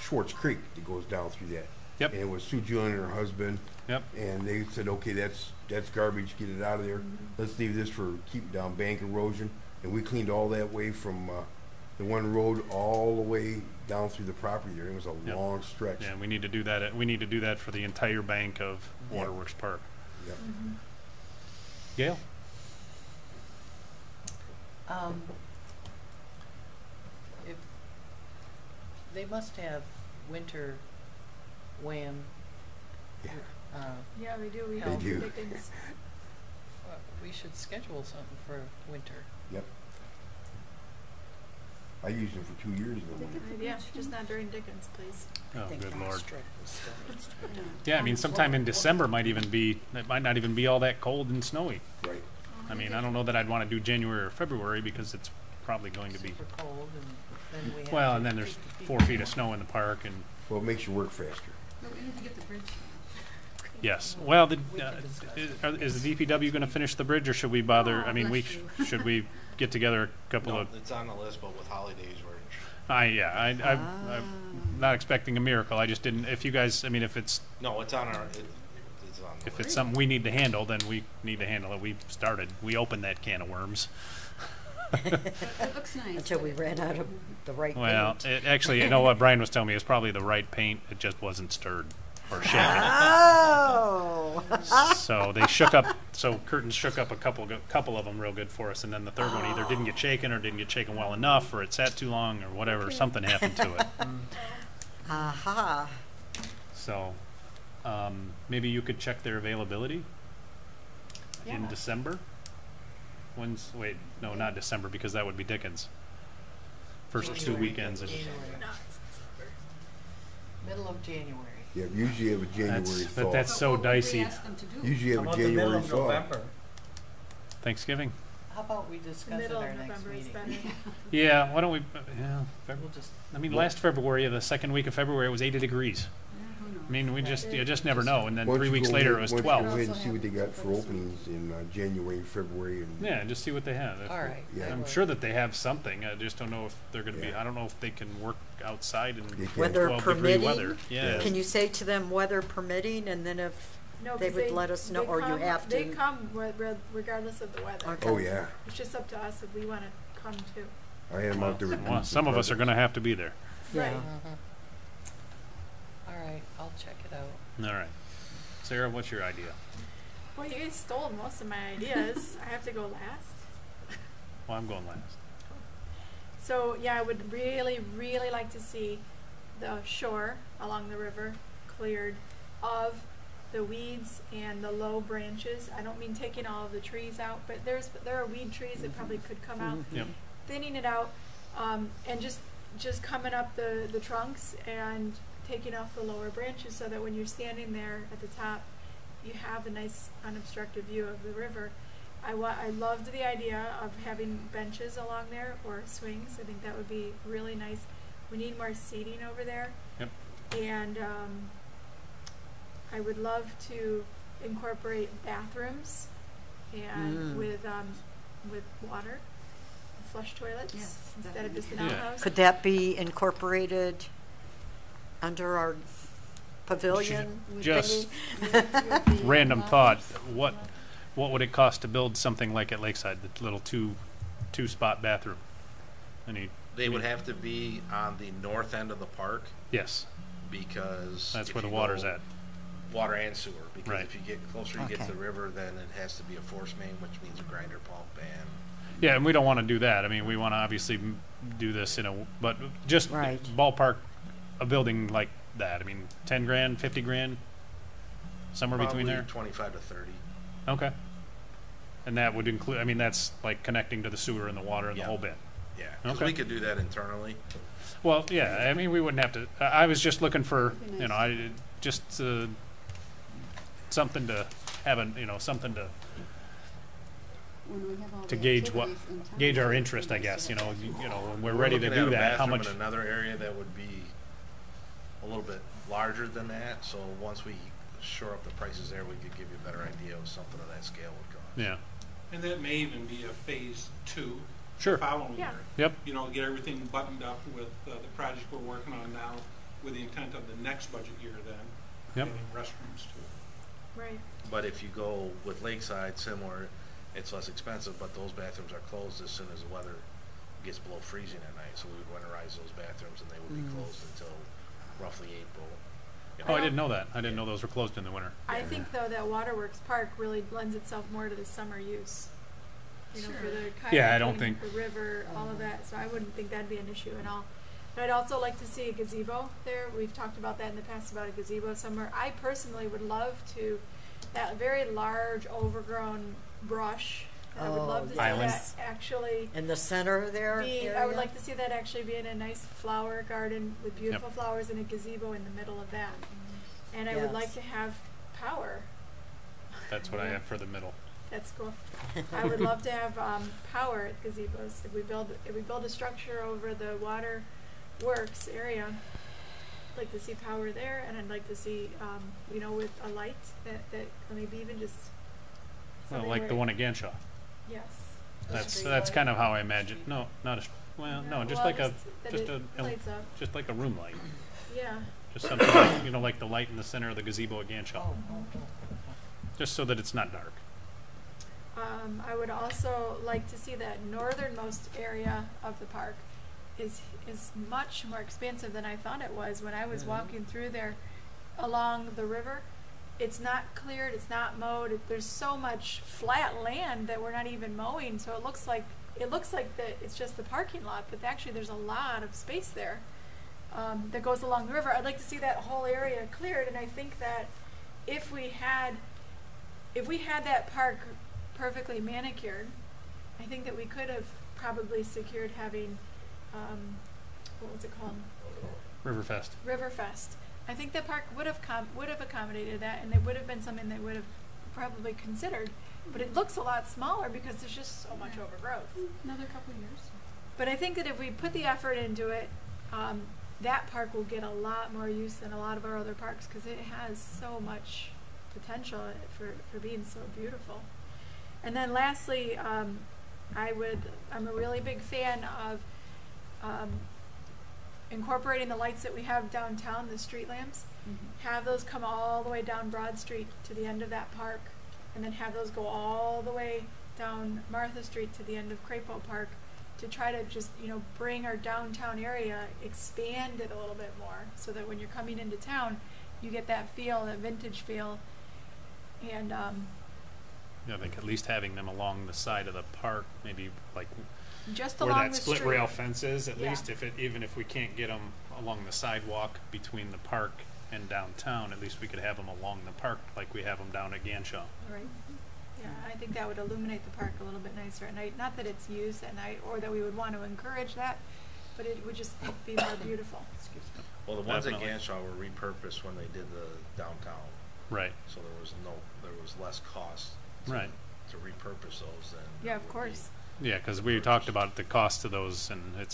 [SPEAKER 2] Schwartz Creek that goes down through that.
[SPEAKER 5] Yep.
[SPEAKER 2] And it was Sue Julian and her husband.
[SPEAKER 5] Yep.
[SPEAKER 2] And they said, okay, that's garbage. Get it out of there. Let's leave this for keeping down bank erosion. And we cleaned all that way from the one road all the way down through the property there. It was a
[SPEAKER 5] Yep.
[SPEAKER 2] long stretch.
[SPEAKER 5] Yeah, we need to do that. We need to do that for the entire bank of
[SPEAKER 2] Yep.
[SPEAKER 5] Waterworks Park.
[SPEAKER 2] Yep.
[SPEAKER 5] Gail?
[SPEAKER 4] If they must have winter WAM.
[SPEAKER 2] Yeah.
[SPEAKER 9] Yeah, we do. We
[SPEAKER 4] They
[SPEAKER 9] help
[SPEAKER 2] do.
[SPEAKER 9] Dickens.
[SPEAKER 4] We should schedule something for winter.
[SPEAKER 2] Yep. I used them for 2 years in the winter.
[SPEAKER 9] Yeah, just not during Dickens, please.
[SPEAKER 5] Oh,
[SPEAKER 4] think
[SPEAKER 5] good
[SPEAKER 4] that
[SPEAKER 5] Lord.
[SPEAKER 4] strip was still-
[SPEAKER 5] Yeah, I mean, sometime in December it might not even be all that cold and snowy.
[SPEAKER 2] Right.
[SPEAKER 5] I mean, I don't know that I'd want to do January or February, because it's probably going to be,
[SPEAKER 4] Super cold, and then we have
[SPEAKER 5] well,
[SPEAKER 4] to
[SPEAKER 5] and then there's
[SPEAKER 4] keep the
[SPEAKER 5] 4 feet of snow in the park, and
[SPEAKER 2] Well, it makes you work faster.
[SPEAKER 7] But we need to get the bridge finished.
[SPEAKER 5] yes. Well,
[SPEAKER 4] We can discuss
[SPEAKER 5] is the DPW going to finish the bridge, or should we bother?
[SPEAKER 7] Oh,
[SPEAKER 5] I mean,
[SPEAKER 7] bless you.
[SPEAKER 5] should we get together a couple
[SPEAKER 10] No,
[SPEAKER 5] of?
[SPEAKER 10] it's on the list, but with holidays, we're
[SPEAKER 5] I'm not expecting a miracle. I just didn't. If you guys, I mean, if it's
[SPEAKER 10] no, it's on our. It's on the
[SPEAKER 5] if
[SPEAKER 10] list.
[SPEAKER 5] it's something we need to handle, then we need to handle it. We opened that can of worms.
[SPEAKER 7] It looks nice.
[SPEAKER 8] Until we ran out of the right
[SPEAKER 5] Well,
[SPEAKER 8] paint.
[SPEAKER 5] it actually, you know what Brian was telling me, it's probably the right paint. It just wasn't stirred or shaken.
[SPEAKER 8] Oh.
[SPEAKER 5] So they shook up. So curtains shook up a couple of them real good for us, and then the third one either didn't get shaken or didn't get shaken well enough, or it sat too long, or whatever. Something happened to it.
[SPEAKER 8] Aha.
[SPEAKER 5] So maybe you could check their availability in
[SPEAKER 9] Yeah.
[SPEAKER 5] December. No, not December, because that would be Dickens. First 2
[SPEAKER 4] January.
[SPEAKER 5] weekends.
[SPEAKER 4] January.
[SPEAKER 9] No, it's December.
[SPEAKER 4] Middle of January.
[SPEAKER 2] Yeah, usually you have a January thaw.
[SPEAKER 5] But that's so
[SPEAKER 7] What would we
[SPEAKER 5] dicey.
[SPEAKER 7] ask them to do?
[SPEAKER 2] Usually you
[SPEAKER 1] How
[SPEAKER 2] have a
[SPEAKER 1] about the middle
[SPEAKER 2] January
[SPEAKER 1] of
[SPEAKER 2] thaw.
[SPEAKER 1] November?
[SPEAKER 5] Thanksgiving.
[SPEAKER 4] How about we discuss
[SPEAKER 9] Middle
[SPEAKER 4] at our
[SPEAKER 9] of
[SPEAKER 4] next
[SPEAKER 9] November is
[SPEAKER 4] meeting?
[SPEAKER 9] better.
[SPEAKER 5] Yeah, why don't we? Yeah,
[SPEAKER 4] We'll just,
[SPEAKER 5] I mean, last February, the second week of February, it was 80 degrees.
[SPEAKER 7] Yeah, who knows?
[SPEAKER 5] I mean, you just never know. And then
[SPEAKER 2] Why don't
[SPEAKER 5] 3
[SPEAKER 2] you
[SPEAKER 5] weeks
[SPEAKER 2] go
[SPEAKER 5] later,
[SPEAKER 2] ahead-
[SPEAKER 5] it was
[SPEAKER 2] why don't you
[SPEAKER 5] 12.
[SPEAKER 2] Go ahead and
[SPEAKER 7] Also
[SPEAKER 2] see what they
[SPEAKER 7] have
[SPEAKER 2] got for
[SPEAKER 7] first.
[SPEAKER 2] openings in January, February, and
[SPEAKER 5] Yeah, just see what they have.
[SPEAKER 4] all right.
[SPEAKER 2] Yeah.
[SPEAKER 4] that
[SPEAKER 5] I'm
[SPEAKER 4] works.
[SPEAKER 5] sure that they have something. I just don't know if they're going to be.
[SPEAKER 2] Yeah.
[SPEAKER 5] I don't know if they can work outside in
[SPEAKER 2] They can.
[SPEAKER 8] Weather
[SPEAKER 5] 12-degree
[SPEAKER 8] permitting?
[SPEAKER 5] weather. Yeah.
[SPEAKER 8] Can you say to them weather permitting, and then if
[SPEAKER 9] No,
[SPEAKER 8] they
[SPEAKER 9] 'cause
[SPEAKER 8] would let us know,
[SPEAKER 9] they
[SPEAKER 8] or you
[SPEAKER 9] come-
[SPEAKER 8] have
[SPEAKER 9] They
[SPEAKER 8] to?
[SPEAKER 9] come regardless of the weather.
[SPEAKER 8] Okay.
[SPEAKER 2] oh yeah,
[SPEAKER 9] It's just up to us if we want to come too.
[SPEAKER 2] I had them out there. with
[SPEAKER 5] Well,
[SPEAKER 2] boots
[SPEAKER 5] some
[SPEAKER 2] and
[SPEAKER 5] of us are going to
[SPEAKER 2] carpets.
[SPEAKER 5] have to be there.
[SPEAKER 8] Yeah.
[SPEAKER 9] Right.
[SPEAKER 4] All right, I'll check it out.
[SPEAKER 5] All right, Sarah, what's your idea?
[SPEAKER 9] Well, you guys stole most of my ideas. I have to go last.
[SPEAKER 5] Well, I'm going last.
[SPEAKER 9] So yeah, I would really, really like to see the shore along the river cleared of the weeds and the low branches. I don't mean taking all of the trees out, but there are weed trees that probably could come out.
[SPEAKER 5] Yep.
[SPEAKER 9] Thinning it out, and just coming up the trunks and taking off the lower branches so that when you're standing there at the top, you have a nice unobstructed view of the river. I loved the idea of having benches along there or swings. I think that would be really nice. We need more seating over there.
[SPEAKER 5] Yep.
[SPEAKER 9] And I would love to incorporate bathrooms and with water, flush toilets
[SPEAKER 7] Yes,
[SPEAKER 9] instead of just an
[SPEAKER 7] definitely.
[SPEAKER 5] Yeah.
[SPEAKER 9] outhouse.
[SPEAKER 8] Could that be incorporated under our pavilion
[SPEAKER 5] Just
[SPEAKER 8] thingy?
[SPEAKER 5] random thought. What would it cost to build something like at Lakeside, the little two spot bathroom?
[SPEAKER 10] They would have to be on the north end of the park
[SPEAKER 5] Yes,
[SPEAKER 10] because
[SPEAKER 5] that's
[SPEAKER 10] if
[SPEAKER 5] where the
[SPEAKER 10] you
[SPEAKER 5] water's
[SPEAKER 10] go-
[SPEAKER 5] at.
[SPEAKER 10] water and sewer, because
[SPEAKER 5] Right.
[SPEAKER 10] if you get closer, you get to
[SPEAKER 8] Okay.
[SPEAKER 10] the river, then it has to be a force main, which means a grinder pump and.
[SPEAKER 5] Yeah, and we don't want to do that. I mean, we want to obviously do this but just
[SPEAKER 8] Right.
[SPEAKER 5] ballpark a building like that. I mean, 10 grand, 50 grand, somewhere between
[SPEAKER 10] Probably
[SPEAKER 5] there.
[SPEAKER 10] 25 to 30.
[SPEAKER 5] Okay. And that would include, I mean, that's like connecting to the sewer and the water and
[SPEAKER 10] Yeah.
[SPEAKER 5] the whole bit.
[SPEAKER 10] Yeah, because
[SPEAKER 5] Okay.
[SPEAKER 10] we could do that internally.
[SPEAKER 5] Well, yeah, I mean, we wouldn't have to, I was just looking for,
[SPEAKER 7] Be
[SPEAKER 5] you know,
[SPEAKER 7] nice.
[SPEAKER 5] just something to have something to
[SPEAKER 7] When we have all
[SPEAKER 5] to
[SPEAKER 7] the
[SPEAKER 5] gauge
[SPEAKER 7] activities in town,
[SPEAKER 5] gauge our
[SPEAKER 7] it'd be
[SPEAKER 5] interest, I
[SPEAKER 7] nice
[SPEAKER 5] guess,
[SPEAKER 7] to
[SPEAKER 5] you know,
[SPEAKER 7] have some-
[SPEAKER 5] when we're ready to
[SPEAKER 10] looking at
[SPEAKER 5] do
[SPEAKER 10] a
[SPEAKER 5] that, how
[SPEAKER 10] bathroom
[SPEAKER 5] much,
[SPEAKER 10] in another area that would be a little bit larger than that, so once we shore up the prices there, we could give you a better idea of something of that scale would cost.
[SPEAKER 5] yeah,
[SPEAKER 3] And that may even be a phase 2.
[SPEAKER 5] Sure.
[SPEAKER 3] Following
[SPEAKER 9] Yeah.
[SPEAKER 3] year.
[SPEAKER 5] yep,
[SPEAKER 3] You know, get everything buttoned up with the project we're working on now, with the intent of the next budget year then.
[SPEAKER 5] Yep.
[SPEAKER 3] Getting restrooms too.
[SPEAKER 9] Right.
[SPEAKER 10] But if you go with Lakeside, similar, it's less expensive, but those bathrooms are closed as soon as the weather gets below freezing at night, so we would winterize those bathrooms and they would be closed until roughly April. You
[SPEAKER 5] oh, I
[SPEAKER 10] know.
[SPEAKER 5] didn't know that, I didn't know those were closed in the winter.
[SPEAKER 9] I think though that Waterworks Park really lends itself more to the summer use. You know, for the kayaking,
[SPEAKER 5] Yeah, I don't think-
[SPEAKER 9] the river, all of that. So I wouldn't think that'd be an issue at all. But I'd also like to see a gazebo there. We've talked about that in the past about a gazebo somewhere. I personally would love to that very large overgrown brush. I would love to see
[SPEAKER 5] Island.
[SPEAKER 9] that actually
[SPEAKER 8] In the center there
[SPEAKER 9] be.
[SPEAKER 8] area?
[SPEAKER 9] I would like to see that actually be in a nice flower garden with beautiful flowers and a gazebo in the middle of that. And I would like
[SPEAKER 8] Yes.
[SPEAKER 9] to have power.
[SPEAKER 5] That's what I have for the middle.
[SPEAKER 9] That's cool. I would love to have power at gazebos. If we build a structure over the water works area, I'd like to see power there, and I'd like to see you know, with a light that or maybe even just
[SPEAKER 5] Well,
[SPEAKER 9] something
[SPEAKER 5] like the
[SPEAKER 9] where-
[SPEAKER 5] one at Ganshaw.
[SPEAKER 9] Yes.
[SPEAKER 5] That's kind of how I imagine, no, not a, no, just
[SPEAKER 9] Well,
[SPEAKER 5] like a,
[SPEAKER 9] that
[SPEAKER 5] just
[SPEAKER 9] it
[SPEAKER 5] a,
[SPEAKER 9] lights up.
[SPEAKER 5] just like a room light.
[SPEAKER 9] Yeah.
[SPEAKER 5] Just something like, you know, like the light in the center of the gazebo at Ganshaw. Just so that it's not dark.
[SPEAKER 9] I would also like to see that northernmost area of the park is much more expansive than I thought it was when I was walking through there along the river. It's not cleared, it's not mowed. There's so much flat land that we're not even mowing, so it looks like that it's just the parking lot, but actually there's a lot of space there that goes along the river. I'd like to see that whole area cleared, and I think that if we had that park perfectly manicured, I think that we could have probably secured having what was it called?
[SPEAKER 5] Riverfest.
[SPEAKER 9] Riverfest. I think the park would have accommodated that, and it would have been something they would have probably considered. But it looks a lot smaller because there's just so much overgrowth.
[SPEAKER 7] Another couple of years.
[SPEAKER 9] But I think that if we put the effort into it, that park will get a lot more use than a lot of our other parks because it has so much potential for being so beautiful. And then lastly, I'm a really big fan of incorporating the lights that we have downtown, the street lamps. Have those come all the way down Broad Street to the end of that park, and then have those go all the way down Martha Street to the end of Crapo Park to try to just, you know, bring our downtown area, expand it a little bit more so that when you're coming into town, you get that feel, that vintage feel. And
[SPEAKER 5] Yeah, I think at least having them along the side of the park, maybe like
[SPEAKER 9] just
[SPEAKER 5] where
[SPEAKER 9] along
[SPEAKER 5] that
[SPEAKER 9] the
[SPEAKER 5] split
[SPEAKER 9] street.
[SPEAKER 5] rail fence is, at
[SPEAKER 9] Yeah.
[SPEAKER 5] least even if we can't get them along the sidewalk between the park and downtown, at least we could have them along the park like we have them down at Ganshaw.
[SPEAKER 9] Right. Yeah, I think that would illuminate the park a little bit nicer at night. Not that it's used at night or that we would want to encourage that, but it would just be more beautiful.
[SPEAKER 10] Well, the ones
[SPEAKER 5] Definitely.
[SPEAKER 10] at Ganshaw were repurposed when they did the downtown,
[SPEAKER 5] Right,
[SPEAKER 10] so there was less cost
[SPEAKER 5] right.
[SPEAKER 10] to repurpose those than.
[SPEAKER 9] Yeah,
[SPEAKER 10] there
[SPEAKER 9] of
[SPEAKER 10] would
[SPEAKER 9] course.
[SPEAKER 5] Yeah, because we talked about the cost of those, and
[SPEAKER 10] be.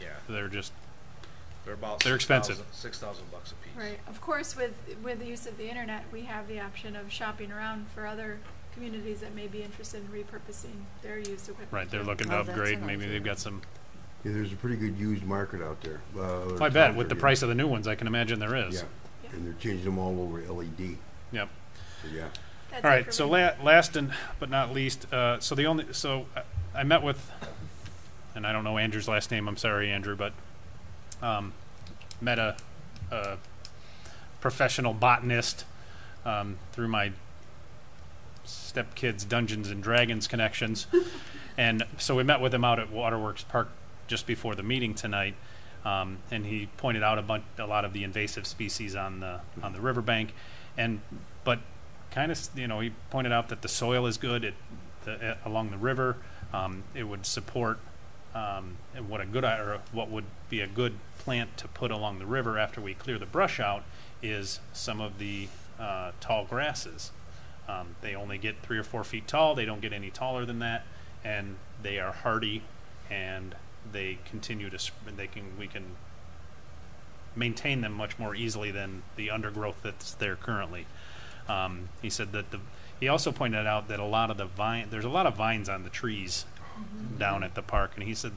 [SPEAKER 10] Yeah,
[SPEAKER 5] they're just,
[SPEAKER 10] they're about
[SPEAKER 5] They're expensive.
[SPEAKER 10] $6,000 a piece.
[SPEAKER 9] Right. Of course, with the use of the internet, we have the option of shopping around for other communities that may be interested in repurposing their used equipment.
[SPEAKER 5] right, they're
[SPEAKER 9] too.
[SPEAKER 5] looking to
[SPEAKER 8] Oh, that's
[SPEAKER 5] upgrade,
[SPEAKER 8] an
[SPEAKER 5] maybe
[SPEAKER 8] idea.
[SPEAKER 5] they've got some,
[SPEAKER 2] Yeah, there's a pretty good used market out there.
[SPEAKER 5] I bet, with the price of the new ones, I can imagine there is.
[SPEAKER 2] Yeah,
[SPEAKER 9] Yeah.
[SPEAKER 2] and they're changing them all over LED.
[SPEAKER 5] Yep.
[SPEAKER 2] So yeah.
[SPEAKER 9] That's
[SPEAKER 5] All
[SPEAKER 9] it
[SPEAKER 5] right,
[SPEAKER 9] for
[SPEAKER 5] so
[SPEAKER 9] me.
[SPEAKER 5] last and but not least, I met with, and I don't know Andrew's last name, I'm sorry, Andrew, but met a professional botanist through my stepkid's Dungeons and Dragons connections. And so we met with him out at Waterworks Park just before the meeting tonight, and he pointed out a lot of the invasive species on the riverbank, but kind of, you know, he pointed out that the soil is good along the river. It would support what would be a good plant to put along the river after we clear the brush out is some of the tall grasses. They only get 3 or 4 feet tall. They don't get any taller than that, and they are hardy, and they continue to we can maintain them much more easily than the undergrowth that's there currently. He said that he also pointed out that there's a lot of vines on the trees down at the park, and he says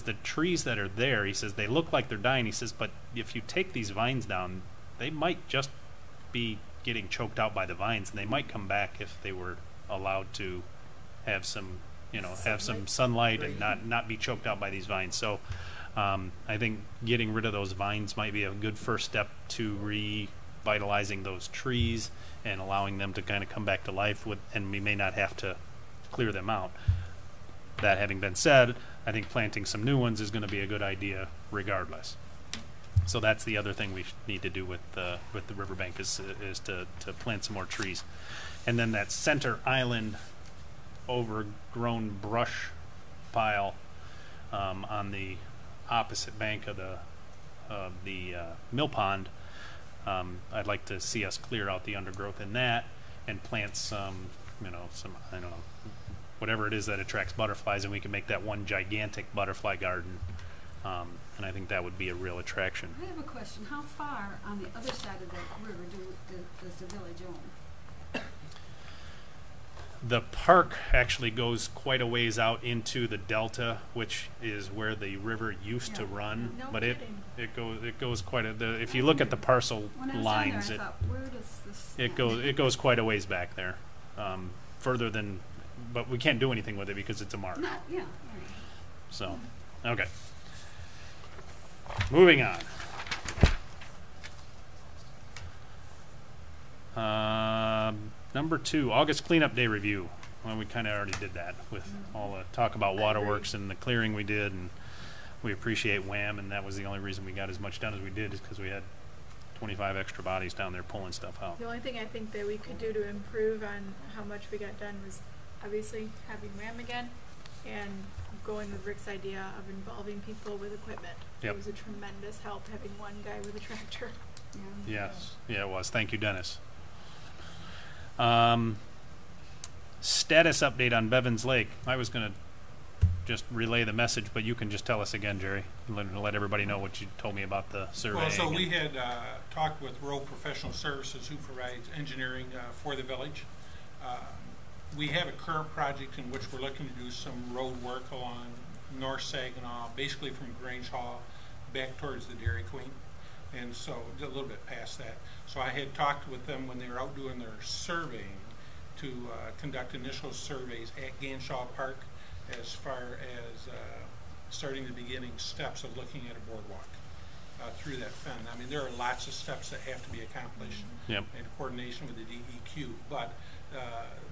[SPEAKER 5] the trees that are there, he says they look like they're dying. He says, but if you take these vines down, they might just be getting choked out by the vines, and they might come back if they were allowed to have some sunlight and not be choked out by these vines. So I think getting rid of those vines might be a good first step to revitalizing those trees and allowing them to kind of come back to life, and we may not have to clear them out. That having been said, I think planting some new ones is going to be a good idea regardless. So that's the other thing we need to do with the riverbank is to plant some more trees. And then that center island overgrown brush pile on the opposite bank of the mill pond, I'd like to see us clear out the undergrowth in that and plant some I don't know, whatever it is that attracts butterflies, and we can make that one gigantic butterfly garden. And I think that would be a real attraction.
[SPEAKER 7] I have a question. How far on the other side of that river does the village own?
[SPEAKER 5] The park actually goes quite a ways out into the delta, which is where the river used to run.
[SPEAKER 9] No
[SPEAKER 5] But
[SPEAKER 9] kidding.
[SPEAKER 5] it goes quite if you look at the parcel
[SPEAKER 7] When I was
[SPEAKER 5] lines,
[SPEAKER 7] down there, I thought, where does this
[SPEAKER 5] it goes quite a ways back there, further than. But we can't do anything with it because it's a mark.
[SPEAKER 7] No, yeah. Right.
[SPEAKER 5] So, okay. Moving on. Number 2, August cleanup day review. Well, we kind of already did that with all the talk about waterworks and the clearing we did, and we appreciate WHAM, and that was the only reason we got as much done as we did is because we had 25 extra bodies down there pulling stuff out.
[SPEAKER 9] The only thing I think that we could do to improve on how much we got done was obviously having WHAM again and going with Rick's idea of involving people with equipment.
[SPEAKER 5] Yep.
[SPEAKER 9] It was a tremendous help having one guy with a tractor.
[SPEAKER 5] Yes. Yeah, it was. Thank you, Dennis. Status update on Bevins Lake. I was going to just relay the message, but you can just tell us again, Jerry, and let everybody know what you told me about the survey.
[SPEAKER 3] Well, so we had talked with Road Professional Services, who provides engineering for the village. We have a current project in which we're looking to do some road work along North Saginaw, basically from Grange Hall back towards the Dairy Queen, and so a little bit past that. So I had talked with them when they were out doing their surveying to conduct initial surveys at Ganshaw Park as far as starting the beginning steps of looking at a boardwalk through that fen. I mean, there are lots of steps that have to be accomplished in coordination with the DEQ, but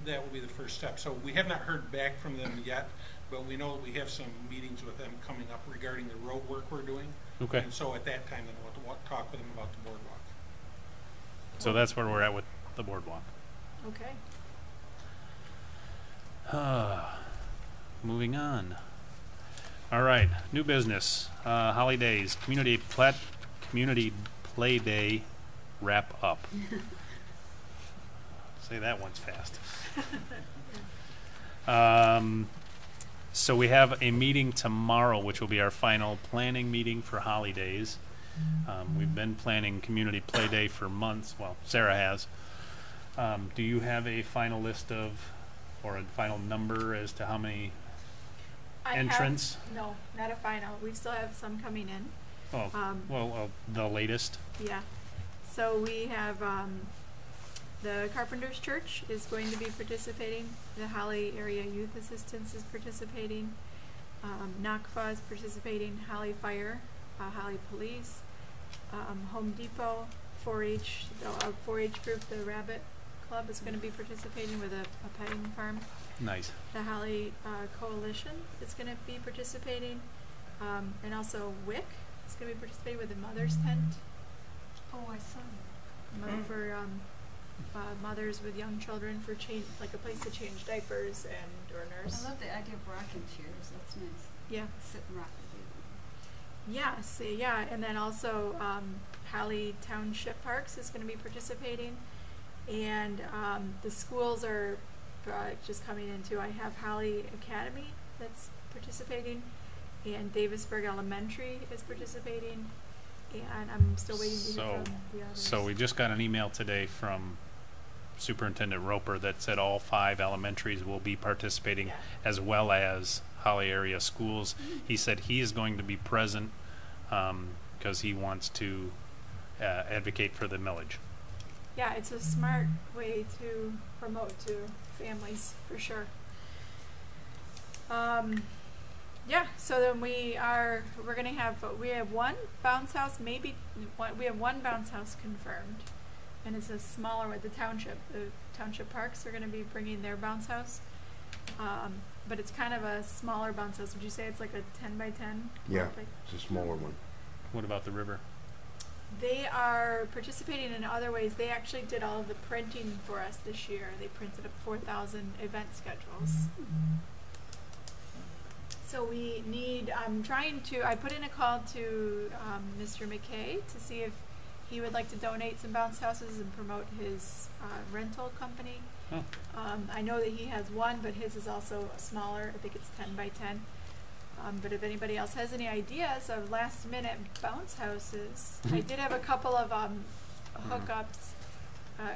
[SPEAKER 3] that will be the first step. So we have not heard back from them yet, but we know we have some meetings with them coming up regarding the road work we're doing. Okay. And so at that time, then we'll talk with them about the boardwalk.
[SPEAKER 5] So that's where we're at with the boardwalk.
[SPEAKER 9] Okay.
[SPEAKER 5] Moving on. All right, new business. Holidays, community play day wrap up. Say that once fast. So we have a meeting tomorrow, which will be our final planning meeting for holidays. We've been planning community play day for months. Well, Sarah has. Do you have a final list of, or a final number as to how many entrants?
[SPEAKER 9] No, not a final. We still have some coming in.
[SPEAKER 5] Oh, the latest?
[SPEAKER 9] Yeah. So we have the Carpenters Church is going to be participating. The Holly Area Youth Assistance is participating. NACFA is participating. Holly Fire, Holly Police, Home Depot, 4-H, the 4-H group, the Rabbit Club, is going to be participating with a petting farm.
[SPEAKER 5] Nice.
[SPEAKER 9] The Holly Coalition is going to be participating, and also WIC is going to be participating with the Mother's Tent.
[SPEAKER 7] Oh, I saw that.
[SPEAKER 9] For mothers with young children, for change, like a place to change diapers and or nurse.
[SPEAKER 7] I love the idea of rocking chairs. That's nice.
[SPEAKER 9] Yeah.
[SPEAKER 7] Sit and rock the baby.
[SPEAKER 9] Yes, yeah, and then also Holly Township Parks is going to be participating, and the schools are just coming into. I have Holly Academy that's participating, and Davisburg Elementary is participating, and I'm still waiting to hear from the others.
[SPEAKER 5] So we just got an email today from Superintendent Roper that said all 5 elementaries will be participating,
[SPEAKER 9] Yeah.
[SPEAKER 5] as well as Holly area schools. He said he is going to be present because he wants to advocate for the millage.
[SPEAKER 9] Yeah, it's a smart way to promote to families, for sure. Yeah, so then we have one bounce house, we have one bounce house confirmed, and it's a smaller one. The township parks are going to be bringing their bounce house, but it's kind of a smaller bounce house. Would you say it's like a 10 by 10?
[SPEAKER 2] Yeah, it's a smaller one.
[SPEAKER 5] What about the river?
[SPEAKER 9] They are participating in other ways. They actually did all of the printing for us this year. They printed up 4,000 event schedules. So we need, I put in a call to Mr. McKay to see if he would like to donate some bounce houses and promote his rental company.
[SPEAKER 5] Oh.
[SPEAKER 9] I know that he has one, but his is also smaller. I think it's 10 by 10. But if anybody else has any ideas of last minute bounce houses, I did have a couple of hookups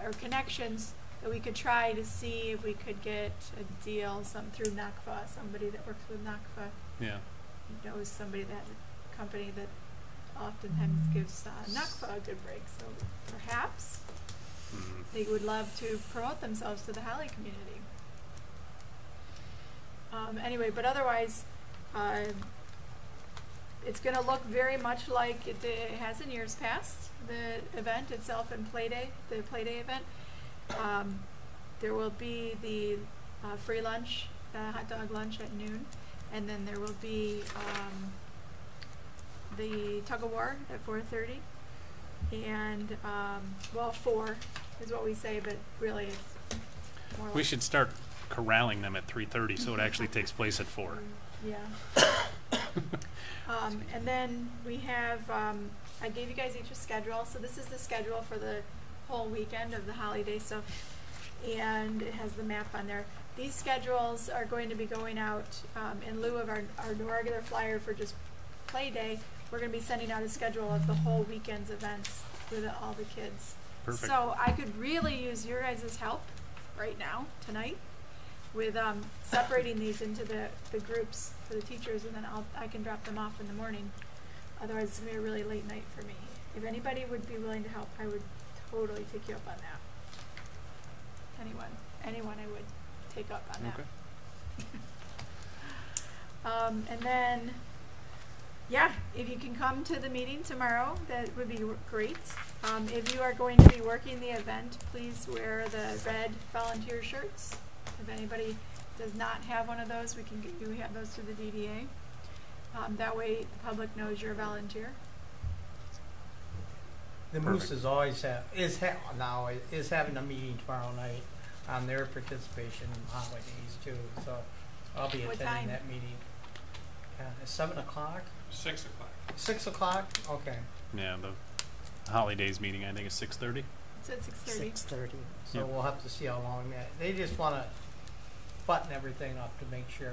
[SPEAKER 9] or connections that we could try to see if we could get a deal through NACFA, somebody that works with NACFA.
[SPEAKER 5] Yeah.
[SPEAKER 9] Knows somebody that has a company that oftentimes gives NACFA a good break. So perhaps they would love to promote themselves to the Holly community. Anyway, but otherwise, it's going to look very much like it has in years past. The event itself and the Play Day event. There will be the free lunch, hot dog lunch at noon, and then there will be the tug of war at 4:30, and 4 is what we say, but really it's more like.
[SPEAKER 5] We should start corralling them at 3:30 so it actually takes place at 4.
[SPEAKER 9] Yeah. And then we have, I gave you guys each a schedule. So this is the schedule for the whole weekend of the holiday stuff. And it has the map on there. These schedules are going to be going out in lieu of our regular flyer for just Play Day. We're going to be sending out a schedule of the whole weekend's events with all the kids.
[SPEAKER 5] Perfect.
[SPEAKER 9] So I could really use your guys' help right now, tonight, with separating these into the groups for the teachers, and then I can drop them off in the morning. Otherwise, it's going to be a really late night for me. If anybody would be willing to help, I would totally take you up on that. Anyone I would take up on that.
[SPEAKER 5] Okay.
[SPEAKER 9] And then, yeah, if you can come to the meeting tomorrow, that would be great. If you are going to be working the event, please wear the red volunteer shirts. If anybody does not have one of those, we can get you have those through the DDA. That way the public knows you're a volunteer.
[SPEAKER 1] The Moose is always is having a meeting tomorrow night on their participation holidays too. So I'll be
[SPEAKER 9] What
[SPEAKER 1] attending
[SPEAKER 9] time?
[SPEAKER 1] that meeting. 7 o'clock?
[SPEAKER 3] 6 o'clock.
[SPEAKER 1] 6 o'clock? Okay.
[SPEAKER 5] Yeah, the holidays meeting I think is 6:30.
[SPEAKER 9] It's at 6:30.
[SPEAKER 8] 6:30.
[SPEAKER 1] So
[SPEAKER 5] Yep.
[SPEAKER 1] we'll have to see how long that. They just want to button everything up to make sure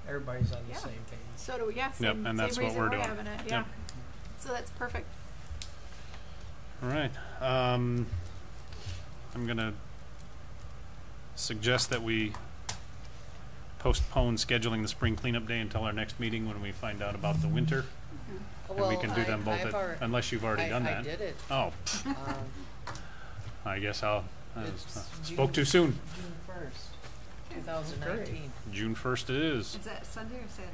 [SPEAKER 1] everybody's on the
[SPEAKER 9] Yeah.
[SPEAKER 1] same page.
[SPEAKER 9] So do we, yes.
[SPEAKER 5] Yep, and that's what
[SPEAKER 9] reason
[SPEAKER 5] we're doing.
[SPEAKER 9] having it, yeah.
[SPEAKER 5] Yep.
[SPEAKER 9] So that's perfect.
[SPEAKER 5] All right. I'm going to suggest that we postpone scheduling the spring cleanup day until our next meeting when we find out about the winter. And we can do them both unless you've already done that.
[SPEAKER 4] I did it.
[SPEAKER 5] Oh,
[SPEAKER 4] Um,
[SPEAKER 5] I guess I'll
[SPEAKER 4] It's
[SPEAKER 5] spoke too soon.
[SPEAKER 4] June 1st, 2019.
[SPEAKER 5] June 1st it is.
[SPEAKER 7] Is that Sunday or Saturday?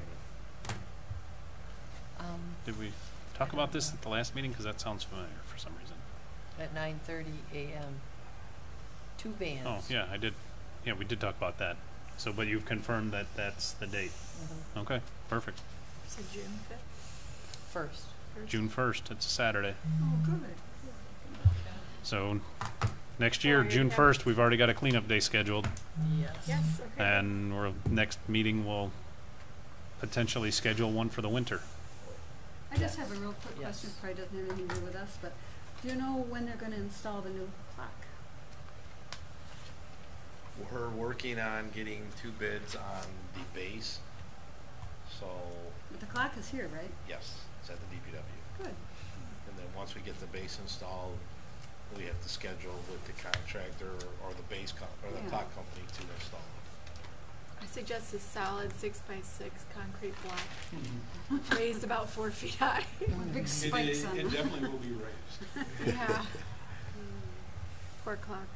[SPEAKER 5] Did we talk about this at the last meeting? Because that sounds familiar for some reason.
[SPEAKER 4] at 9:30 a.m. 2 vans.
[SPEAKER 5] Oh, yeah, I did. Yeah, we did talk about that. So, but you've confirmed that that's the date.
[SPEAKER 4] Mhm.
[SPEAKER 5] Okay, perfect.
[SPEAKER 9] So June 5th.
[SPEAKER 4] First.
[SPEAKER 5] June 1st, it's a Saturday.
[SPEAKER 7] Oh, good.
[SPEAKER 5] So, next year,
[SPEAKER 9] Oh, you're
[SPEAKER 5] June
[SPEAKER 9] okay.
[SPEAKER 5] 1st, we've already got a cleanup day scheduled.
[SPEAKER 4] Yes.
[SPEAKER 9] Yes, okay.
[SPEAKER 5] And our next meeting will potentially schedule one for the winter.
[SPEAKER 7] I just have a real quick
[SPEAKER 4] Yes.
[SPEAKER 7] question, probably doesn't have anything to do with us, but do you know when they're gonna install the new clock?
[SPEAKER 10] We're working on getting 2 bids on the base. So,
[SPEAKER 7] But the clock is here, right?
[SPEAKER 10] yes, it's at the DPW.
[SPEAKER 7] Good.
[SPEAKER 10] And then once we get the base installed, we have to schedule with the contractor or the base or the
[SPEAKER 7] Yeah.
[SPEAKER 10] clock company to install it.
[SPEAKER 9] I suggest a solid 6x6 concrete block, raised about 4 feet high.
[SPEAKER 7] Big spikes on
[SPEAKER 3] It
[SPEAKER 7] them.
[SPEAKER 3] definitely will be raised.
[SPEAKER 9] Yeah. Poor clock.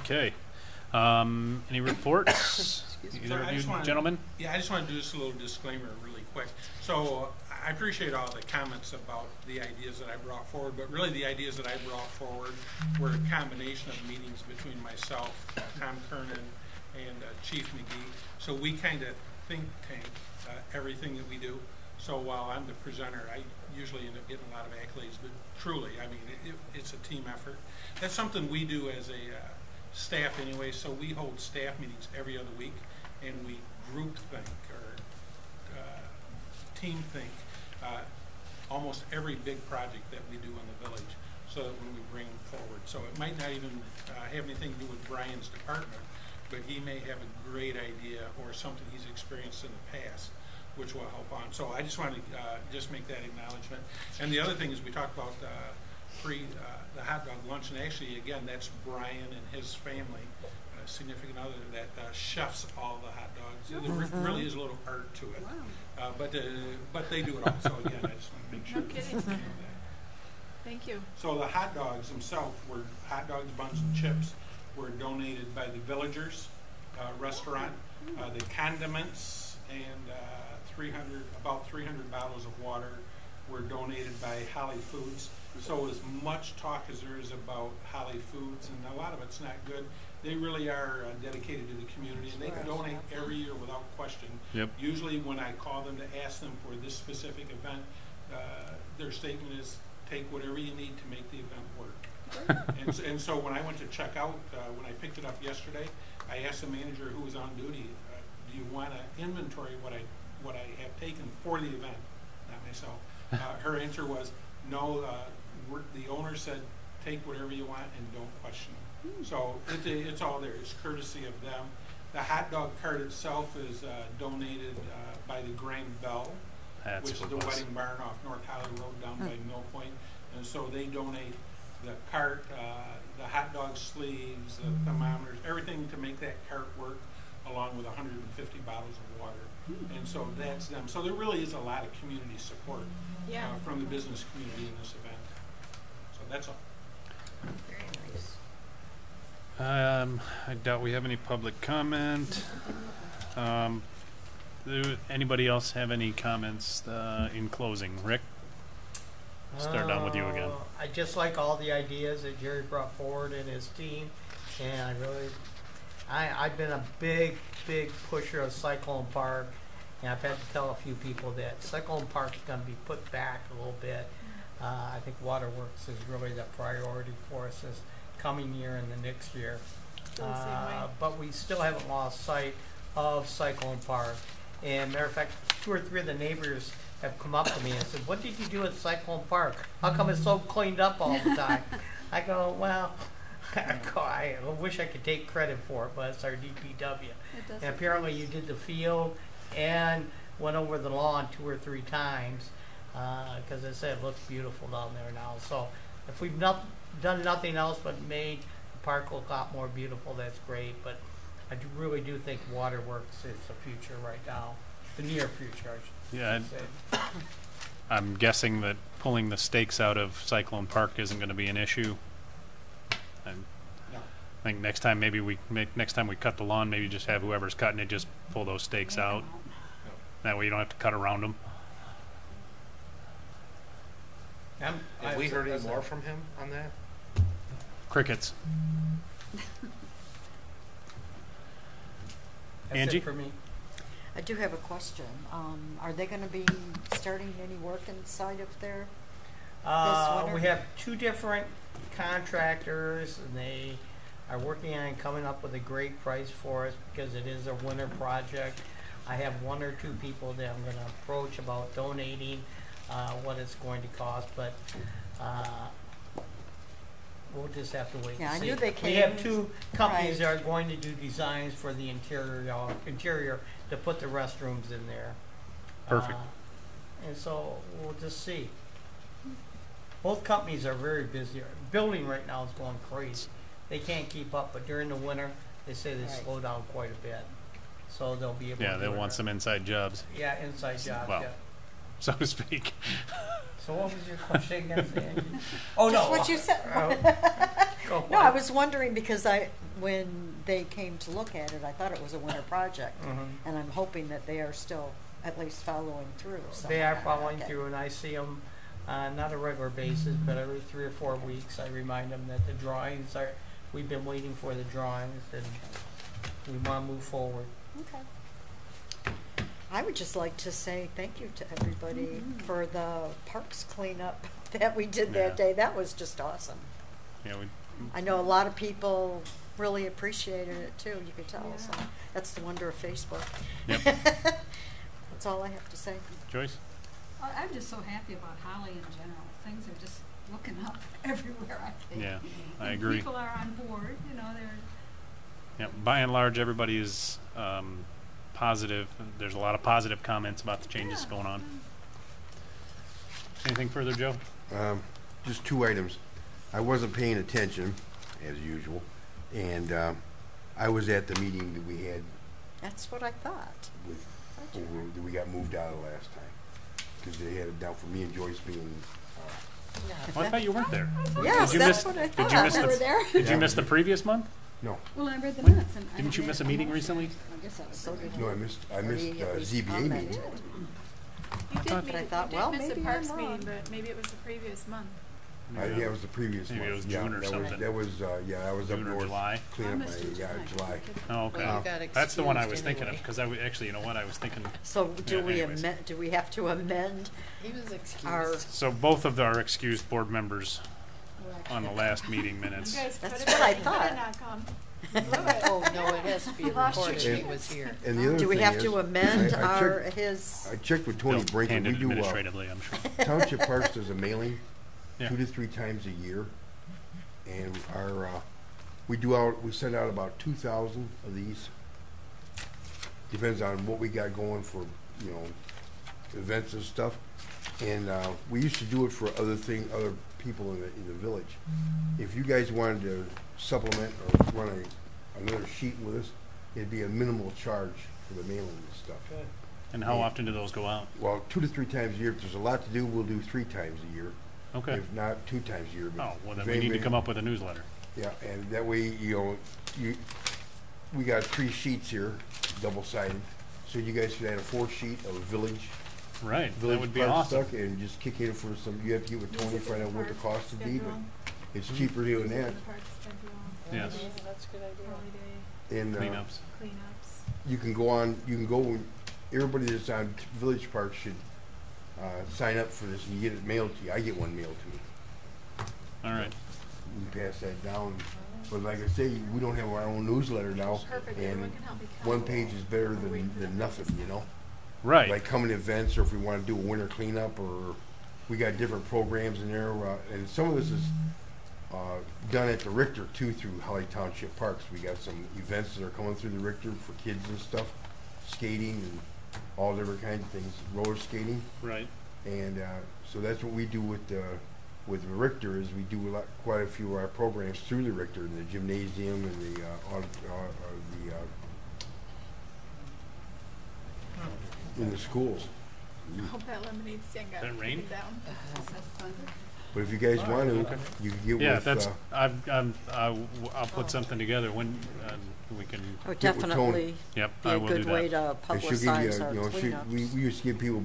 [SPEAKER 5] Okay. Any reports?
[SPEAKER 4] Excuse me.
[SPEAKER 5] Either
[SPEAKER 3] So
[SPEAKER 5] of
[SPEAKER 3] I
[SPEAKER 5] you
[SPEAKER 3] just wanted-
[SPEAKER 5] gentlemen?
[SPEAKER 3] Yeah, I just want to do this little disclaimer really quick. So I appreciate all the comments about the ideas that I brought forward, but really the ideas that I brought forward were a combination of meetings between myself, Tom Kernan, and Chief McGee. So we kind of think tank everything that we do. So while I'm the presenter, I usually end up getting a lot of accolades, but truly, I mean, it's a team effort. That's something we do as a staff anyway, so we hold staff meetings every other week, and we group think or team think almost every big project that we do in the village, so that when we bring them forward. So it might not even have anything to do with Brian's department, but he may have a great idea or something he's experienced in the past, which will help on. So I just wanted to just make that acknowledgement. And the other thing is we talked about the hot dog lunch, and actually, again, that's Brian and his family, significant other that chefs all the hot dogs. There really is a little art to it.
[SPEAKER 7] Wow.
[SPEAKER 3] But they do it all. So again, I just want to make sure.
[SPEAKER 9] No kidding.
[SPEAKER 3] you know that.
[SPEAKER 9] Thank you.
[SPEAKER 3] So the hot dogs themselves were hot dogs, buns, and chips were donated by the Villagers restaurant. The condiments and about 300 bottles of water were donated by Holly Foods. So as much talk as there is about Holly Foods, and a lot of it's not good, they really are dedicated to the community, and they donate every year without question.
[SPEAKER 5] Yep.
[SPEAKER 3] Usually when I call them to ask them for this specific event, their statement is, take whatever you need to make the event work. And so when I went to check out, when I picked it up yesterday, I asked the manager who was on duty, do you want to inventory what I have taken for the event, not myself. Her answer was, no, the owner said, take whatever you want and don't question them. So it's all there. It's courtesy of them. The hot dog cart itself is donated by the Grand Bell,
[SPEAKER 5] That's
[SPEAKER 3] which is
[SPEAKER 5] what
[SPEAKER 3] the
[SPEAKER 5] it was.
[SPEAKER 3] wedding barn off North Holly Road down by Mill Point. And so they donate the cart, the hot dog sleeves, the thermometers, everything to make that cart work, along with 150 bottles of water. And so that's them. So there really is a lot of community support
[SPEAKER 9] Yeah.
[SPEAKER 3] from the business community in this event. So that's all.
[SPEAKER 9] Very nice.
[SPEAKER 5] I doubt we have any public comment. Anybody else have any comments in closing? Rick? Start down with you again.
[SPEAKER 1] I just like all the ideas that Jerry brought forward and his team, and I've been a big pusher of Cyclone Park, and I've had to tell a few people that Cyclone Park is going to be put back a little bit. I think Waterworks is really the priority for us this coming year and the next year.
[SPEAKER 9] Feel the same way.
[SPEAKER 1] But we still haven't lost sight of Cyclone Park. And matter of fact, 2 or 3 of the neighbors have come up to me and said, what did you do at Cyclone Park? How come it's so cleaned up all the time? I go, well, I wish I could take credit for it, but it's our DPW. And apparently you did the field and went over the lawn 2 or 3 times, because I said it looks beautiful down there now. So if we've done nothing else but made the park look a lot more beautiful, that's great. But I really do think Waterworks is the future right now, the near future, I should
[SPEAKER 5] Yeah,
[SPEAKER 1] say.
[SPEAKER 5] I'm guessing that pulling the stakes out of Cyclone Park isn't going to be an issue. I
[SPEAKER 3] No.
[SPEAKER 5] think next time we cut the lawn, maybe just have whoever's cutting it just pull those stakes out. That way you don't have to cut around them.
[SPEAKER 10] Have we heard any more from him on that?
[SPEAKER 5] Crickets.
[SPEAKER 1] That's
[SPEAKER 5] Angie?
[SPEAKER 1] it for me.
[SPEAKER 8] I do have a question. Are they gonna be starting any work inside of there? winter?
[SPEAKER 1] We have two different contractors, and they are working on coming up with a great price for us because it is a winter project. I have one or two people that I'm gonna approach about donating, what it's going to cost, but, we'll just have to wait and
[SPEAKER 8] Yeah, I
[SPEAKER 1] see.
[SPEAKER 8] knew they
[SPEAKER 1] We have
[SPEAKER 8] came-
[SPEAKER 1] two companies
[SPEAKER 8] right.
[SPEAKER 1] that are going to do designs for the interior to put the restrooms in there.
[SPEAKER 5] Perfect.
[SPEAKER 1] And so we'll just see. Both companies are very busy. Building right now is going crazy. They can't keep up, but during the winter, they say they
[SPEAKER 8] Right.
[SPEAKER 1] slow down quite a bit. So they'll be able
[SPEAKER 5] Yeah,
[SPEAKER 1] to
[SPEAKER 5] they
[SPEAKER 1] do it.
[SPEAKER 5] want some inside jobs,
[SPEAKER 1] Yeah, inside jobs,
[SPEAKER 5] Well,
[SPEAKER 1] yeah.
[SPEAKER 5] so to speak.
[SPEAKER 1] So what was your question again, Sandy? Oh,
[SPEAKER 8] Just
[SPEAKER 1] no.
[SPEAKER 8] what you said.
[SPEAKER 1] Go
[SPEAKER 8] No,
[SPEAKER 1] for
[SPEAKER 8] I
[SPEAKER 1] it.
[SPEAKER 8] was wondering because when they came to look at it, I thought it was a winter project.
[SPEAKER 1] Mhm.
[SPEAKER 8] And I'm hoping that they are still at least following through.
[SPEAKER 1] They are
[SPEAKER 8] somewhere.
[SPEAKER 1] following
[SPEAKER 8] Okay.
[SPEAKER 1] through, and I see them not a regular basis, but every 3 or 4 weeks. I remind them that the drawings are. We've been waiting for the drawings, and we want to move forward.
[SPEAKER 8] Okay. I would just like to say thank you to everybody for the parks cleanup that we did
[SPEAKER 5] Yeah.
[SPEAKER 8] that day. That was just awesome.
[SPEAKER 5] Yeah, we,
[SPEAKER 8] I know a lot of people really appreciated it too, you could tell. So
[SPEAKER 9] Yeah.
[SPEAKER 8] that's the wonder of Facebook.
[SPEAKER 5] Yep.
[SPEAKER 8] That's all I have to say.
[SPEAKER 5] Joyce?
[SPEAKER 7] I'm just so happy about Holly in general. Things are just looking up everywhere I can.
[SPEAKER 5] Yeah, I
[SPEAKER 7] And
[SPEAKER 5] agree.
[SPEAKER 7] People are on board, you know, they're,
[SPEAKER 5] Yep. By and large, everybody is positive. There's a lot of positive comments about the changes going on. Anything further, Joe?
[SPEAKER 2] Just two items. I wasn't paying attention, as usual, and I was at the meeting that we had
[SPEAKER 8] That's what I thought.
[SPEAKER 2] with, that we got moved out of last time, because they had it down for me and Joyce being,
[SPEAKER 5] Well, I thought you weren't there.
[SPEAKER 8] Yes,
[SPEAKER 5] Did you
[SPEAKER 8] that's
[SPEAKER 5] miss-
[SPEAKER 8] what I
[SPEAKER 5] did
[SPEAKER 8] thought.
[SPEAKER 5] you miss
[SPEAKER 8] We
[SPEAKER 5] the-
[SPEAKER 8] were there.
[SPEAKER 5] Did you miss the previous month?
[SPEAKER 2] no,
[SPEAKER 7] well, I read the minutes and.
[SPEAKER 5] Didn't you miss a meeting recently?
[SPEAKER 7] I guess I was.
[SPEAKER 8] So did
[SPEAKER 2] no, I missed
[SPEAKER 8] Or he at least
[SPEAKER 2] ZBA
[SPEAKER 8] commented.
[SPEAKER 2] meeting.
[SPEAKER 9] You did,
[SPEAKER 5] thought-
[SPEAKER 9] meet,
[SPEAKER 8] But I
[SPEAKER 9] you
[SPEAKER 8] thought,
[SPEAKER 9] did
[SPEAKER 8] well,
[SPEAKER 9] miss a
[SPEAKER 8] maybe
[SPEAKER 9] parks
[SPEAKER 8] I'm
[SPEAKER 9] meeting,
[SPEAKER 8] wrong.
[SPEAKER 9] but maybe it was the previous month.
[SPEAKER 2] Yeah, it was the previous
[SPEAKER 5] Maybe
[SPEAKER 2] month.
[SPEAKER 5] it was
[SPEAKER 2] Yeah,
[SPEAKER 5] June or
[SPEAKER 2] that was-
[SPEAKER 5] something.
[SPEAKER 2] That was, yeah, I was up
[SPEAKER 5] June or
[SPEAKER 2] north
[SPEAKER 5] July?
[SPEAKER 2] cleaning up
[SPEAKER 7] I missed it
[SPEAKER 2] my,
[SPEAKER 7] July.
[SPEAKER 2] July.
[SPEAKER 5] Oh, okay.
[SPEAKER 8] Well, you got
[SPEAKER 5] That's the one I was
[SPEAKER 8] excused
[SPEAKER 5] thinking of,
[SPEAKER 8] anyway.
[SPEAKER 5] because actually, you know what, I was thinking,
[SPEAKER 8] So do
[SPEAKER 5] Yeah,
[SPEAKER 8] we
[SPEAKER 5] anyways.
[SPEAKER 8] amend, do we have to amend
[SPEAKER 4] He was excused.
[SPEAKER 8] our,
[SPEAKER 5] so both of our excused board members on the last meeting
[SPEAKER 9] You
[SPEAKER 5] minutes.
[SPEAKER 9] guys
[SPEAKER 8] That's
[SPEAKER 9] could have
[SPEAKER 8] what I
[SPEAKER 9] could
[SPEAKER 8] thought.
[SPEAKER 9] have not come. You blew it.
[SPEAKER 4] Oh, no, it has to be
[SPEAKER 9] Lost your
[SPEAKER 4] recorded. He
[SPEAKER 2] chance.
[SPEAKER 4] was here.
[SPEAKER 2] And the other
[SPEAKER 8] do we
[SPEAKER 2] thing
[SPEAKER 8] have
[SPEAKER 2] is,
[SPEAKER 8] to amend
[SPEAKER 2] I
[SPEAKER 8] our,
[SPEAKER 2] checked-
[SPEAKER 8] his,
[SPEAKER 2] I checked with Tony
[SPEAKER 5] They'll
[SPEAKER 2] Brinker.
[SPEAKER 5] handle
[SPEAKER 2] We
[SPEAKER 5] it
[SPEAKER 2] do,
[SPEAKER 5] administratively, I'm sure.
[SPEAKER 2] Township Parks does a mailing
[SPEAKER 5] Yeah.
[SPEAKER 2] 2 to 3 times a year, and we send out about 2,000 of these. Depends on what we got going for, you know, events and stuff. And we used to do it for other people in the village. If you guys wanted to supplement or run another sheet with us, it'd be a minimal charge for the mailing and stuff.
[SPEAKER 5] And how often do those go out?
[SPEAKER 2] Well, 2 to 3 times a year. If there's a lot to do, we'll do 3 times a year.
[SPEAKER 5] Okay.
[SPEAKER 2] If not 2 times a year. But
[SPEAKER 5] Oh, well, then
[SPEAKER 2] if
[SPEAKER 5] we need to
[SPEAKER 2] anybody-
[SPEAKER 5] come up with a newsletter.
[SPEAKER 2] Yeah, and that way, you know, we got 3 sheets here, double-sided. So you guys could add a 4th sheet of village
[SPEAKER 5] Right, that
[SPEAKER 2] village
[SPEAKER 5] would be
[SPEAKER 2] park
[SPEAKER 5] awesome.
[SPEAKER 2] stuff and just kick in for some. You have to get with Tony, find out what the cost would be, but
[SPEAKER 9] Schedule.
[SPEAKER 2] it's cheaper doing
[SPEAKER 9] The
[SPEAKER 2] that.
[SPEAKER 9] parks schedule,
[SPEAKER 5] Yes.
[SPEAKER 4] That's a good idea.
[SPEAKER 9] holiday
[SPEAKER 2] And
[SPEAKER 5] Cleanups.
[SPEAKER 9] cleanups.
[SPEAKER 2] you can go on. You can go. Everybody that's on village park should sign up for this, and you get it mailed to you. I get one mailed to me.
[SPEAKER 5] All right.
[SPEAKER 2] You can pass that down. But like I say, we don't have our own newsletter now,
[SPEAKER 9] Perfect,
[SPEAKER 2] and
[SPEAKER 9] everyone can help me count.
[SPEAKER 2] one page is better than nothing, you know?
[SPEAKER 5] Right.
[SPEAKER 2] Like coming events, or if we want to do a winter cleanup, or we got different programs in there, and some of this is done at the Richter too, through Holly Township Parks. We got some events that are coming through the Richter for kids and stuff, skating and all different kinds of things, roller skating,
[SPEAKER 5] Right.
[SPEAKER 2] and so that's what we do with the Richter. Is we do quite a few of our programs through the Richter, in the gymnasium and the in the schools.
[SPEAKER 9] I hope that lemonade stand got
[SPEAKER 5] That rain?
[SPEAKER 9] taken down.
[SPEAKER 2] But if you guys want to, you can get
[SPEAKER 5] Yeah,
[SPEAKER 2] with.
[SPEAKER 5] that's, I'll put something together when we can,
[SPEAKER 8] would
[SPEAKER 2] Get with Tony.
[SPEAKER 8] definitely
[SPEAKER 5] yep,
[SPEAKER 8] be
[SPEAKER 5] I
[SPEAKER 8] a
[SPEAKER 5] will do
[SPEAKER 8] good way
[SPEAKER 5] that.
[SPEAKER 8] to
[SPEAKER 2] and she'll give you,
[SPEAKER 8] publicize our
[SPEAKER 2] you know, we
[SPEAKER 8] cleanups.
[SPEAKER 2] used to give people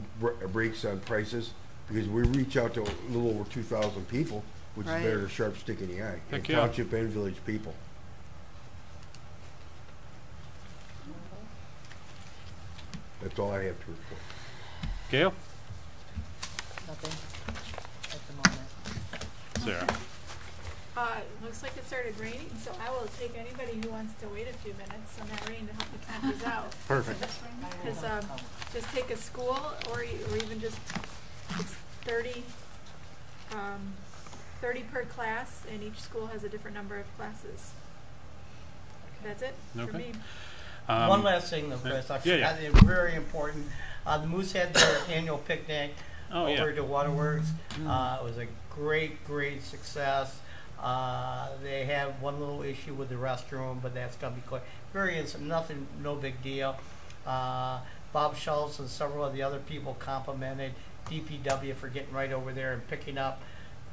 [SPEAKER 2] breaks on prices because we reach out to a little over 2,000 people, which
[SPEAKER 8] Right.
[SPEAKER 2] is better than a sharp stick in the eye.
[SPEAKER 5] Heck
[SPEAKER 2] And
[SPEAKER 5] yeah.
[SPEAKER 2] township and village people. That's all I have to report.
[SPEAKER 5] Gail?
[SPEAKER 4] Nothing at the moment.
[SPEAKER 5] Sarah?
[SPEAKER 9] Looks like it started raining, so I will take anybody who wants to wait a few minutes on that rain to help the campers out.
[SPEAKER 5] Perfect.
[SPEAKER 9] Just take a school, or even just, it's 30 per class, and each school has a different number of classes. That's it for
[SPEAKER 5] Okay.
[SPEAKER 9] me.
[SPEAKER 1] One last thing though, Chris, I
[SPEAKER 5] yeah,
[SPEAKER 1] forgot, it's very important. The Moose had their annual picnic
[SPEAKER 5] Oh,
[SPEAKER 1] over
[SPEAKER 5] yeah.
[SPEAKER 1] to Waterworks. It was a great success. They have one little issue with the restroom, but that's gonna be quite very instant, nothing, no big deal. Bob Schultz and several of the other people complimented DPW for getting right over there and picking up.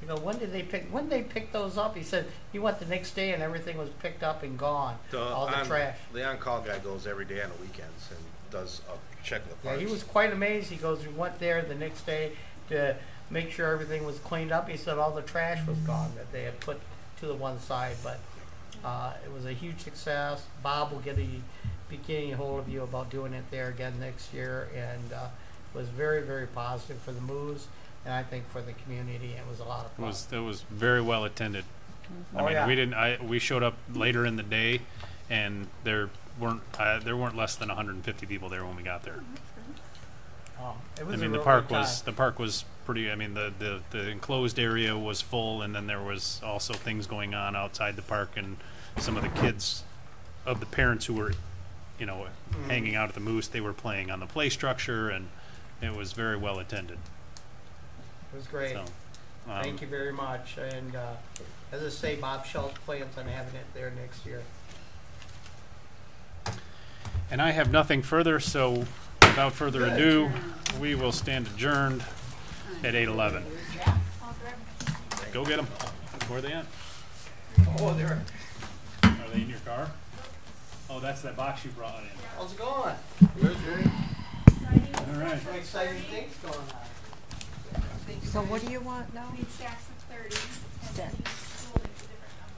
[SPEAKER 1] You know, when did they pick those up? He said he went the next day and everything was picked up and gone. All the trash.
[SPEAKER 10] The on-call guy goes every day on the weekends and does a check of the
[SPEAKER 1] Yeah,
[SPEAKER 10] parts.
[SPEAKER 1] he was quite amazed. He goes, we went there the next day to make sure everything was cleaned up. He said all the trash was gone that they had put to the one side, but it was a huge success. Bob will be getting a hold of you about doing it there again next year, and it was very positive for the Moose, and I think for the community. It was a lot of fun.
[SPEAKER 5] It was very well attended. I
[SPEAKER 1] Oh,
[SPEAKER 5] mean,
[SPEAKER 1] yeah.
[SPEAKER 5] we showed up later in the day, and there weren't less than 150 people there when we got there.
[SPEAKER 1] It was
[SPEAKER 5] I
[SPEAKER 1] a
[SPEAKER 5] mean,
[SPEAKER 1] real
[SPEAKER 5] the
[SPEAKER 1] good
[SPEAKER 5] park was pretty. I mean, the enclosed area was full, and then there was also things going on outside the park, and some of the kids of the parents who were, hanging out at the Moose, they were playing on the play structure, and it was very well attended.
[SPEAKER 1] It was great.
[SPEAKER 5] So,
[SPEAKER 1] Thank you very much. And as I say, Bob Schultz plans on having it there next year.
[SPEAKER 5] And I have nothing further, so without further ado, we will stand adjourned at 8:11.
[SPEAKER 9] I'll grab
[SPEAKER 5] Go get them. Where are they at?
[SPEAKER 1] Oh, there.
[SPEAKER 5] Are they in your car? Oh, that's that box you brought in.
[SPEAKER 1] How's it going?
[SPEAKER 5] All right.
[SPEAKER 1] Some exciting things going on.
[SPEAKER 8] So what do you want now?
[SPEAKER 9] Need stacks of 30.
[SPEAKER 8] Stack.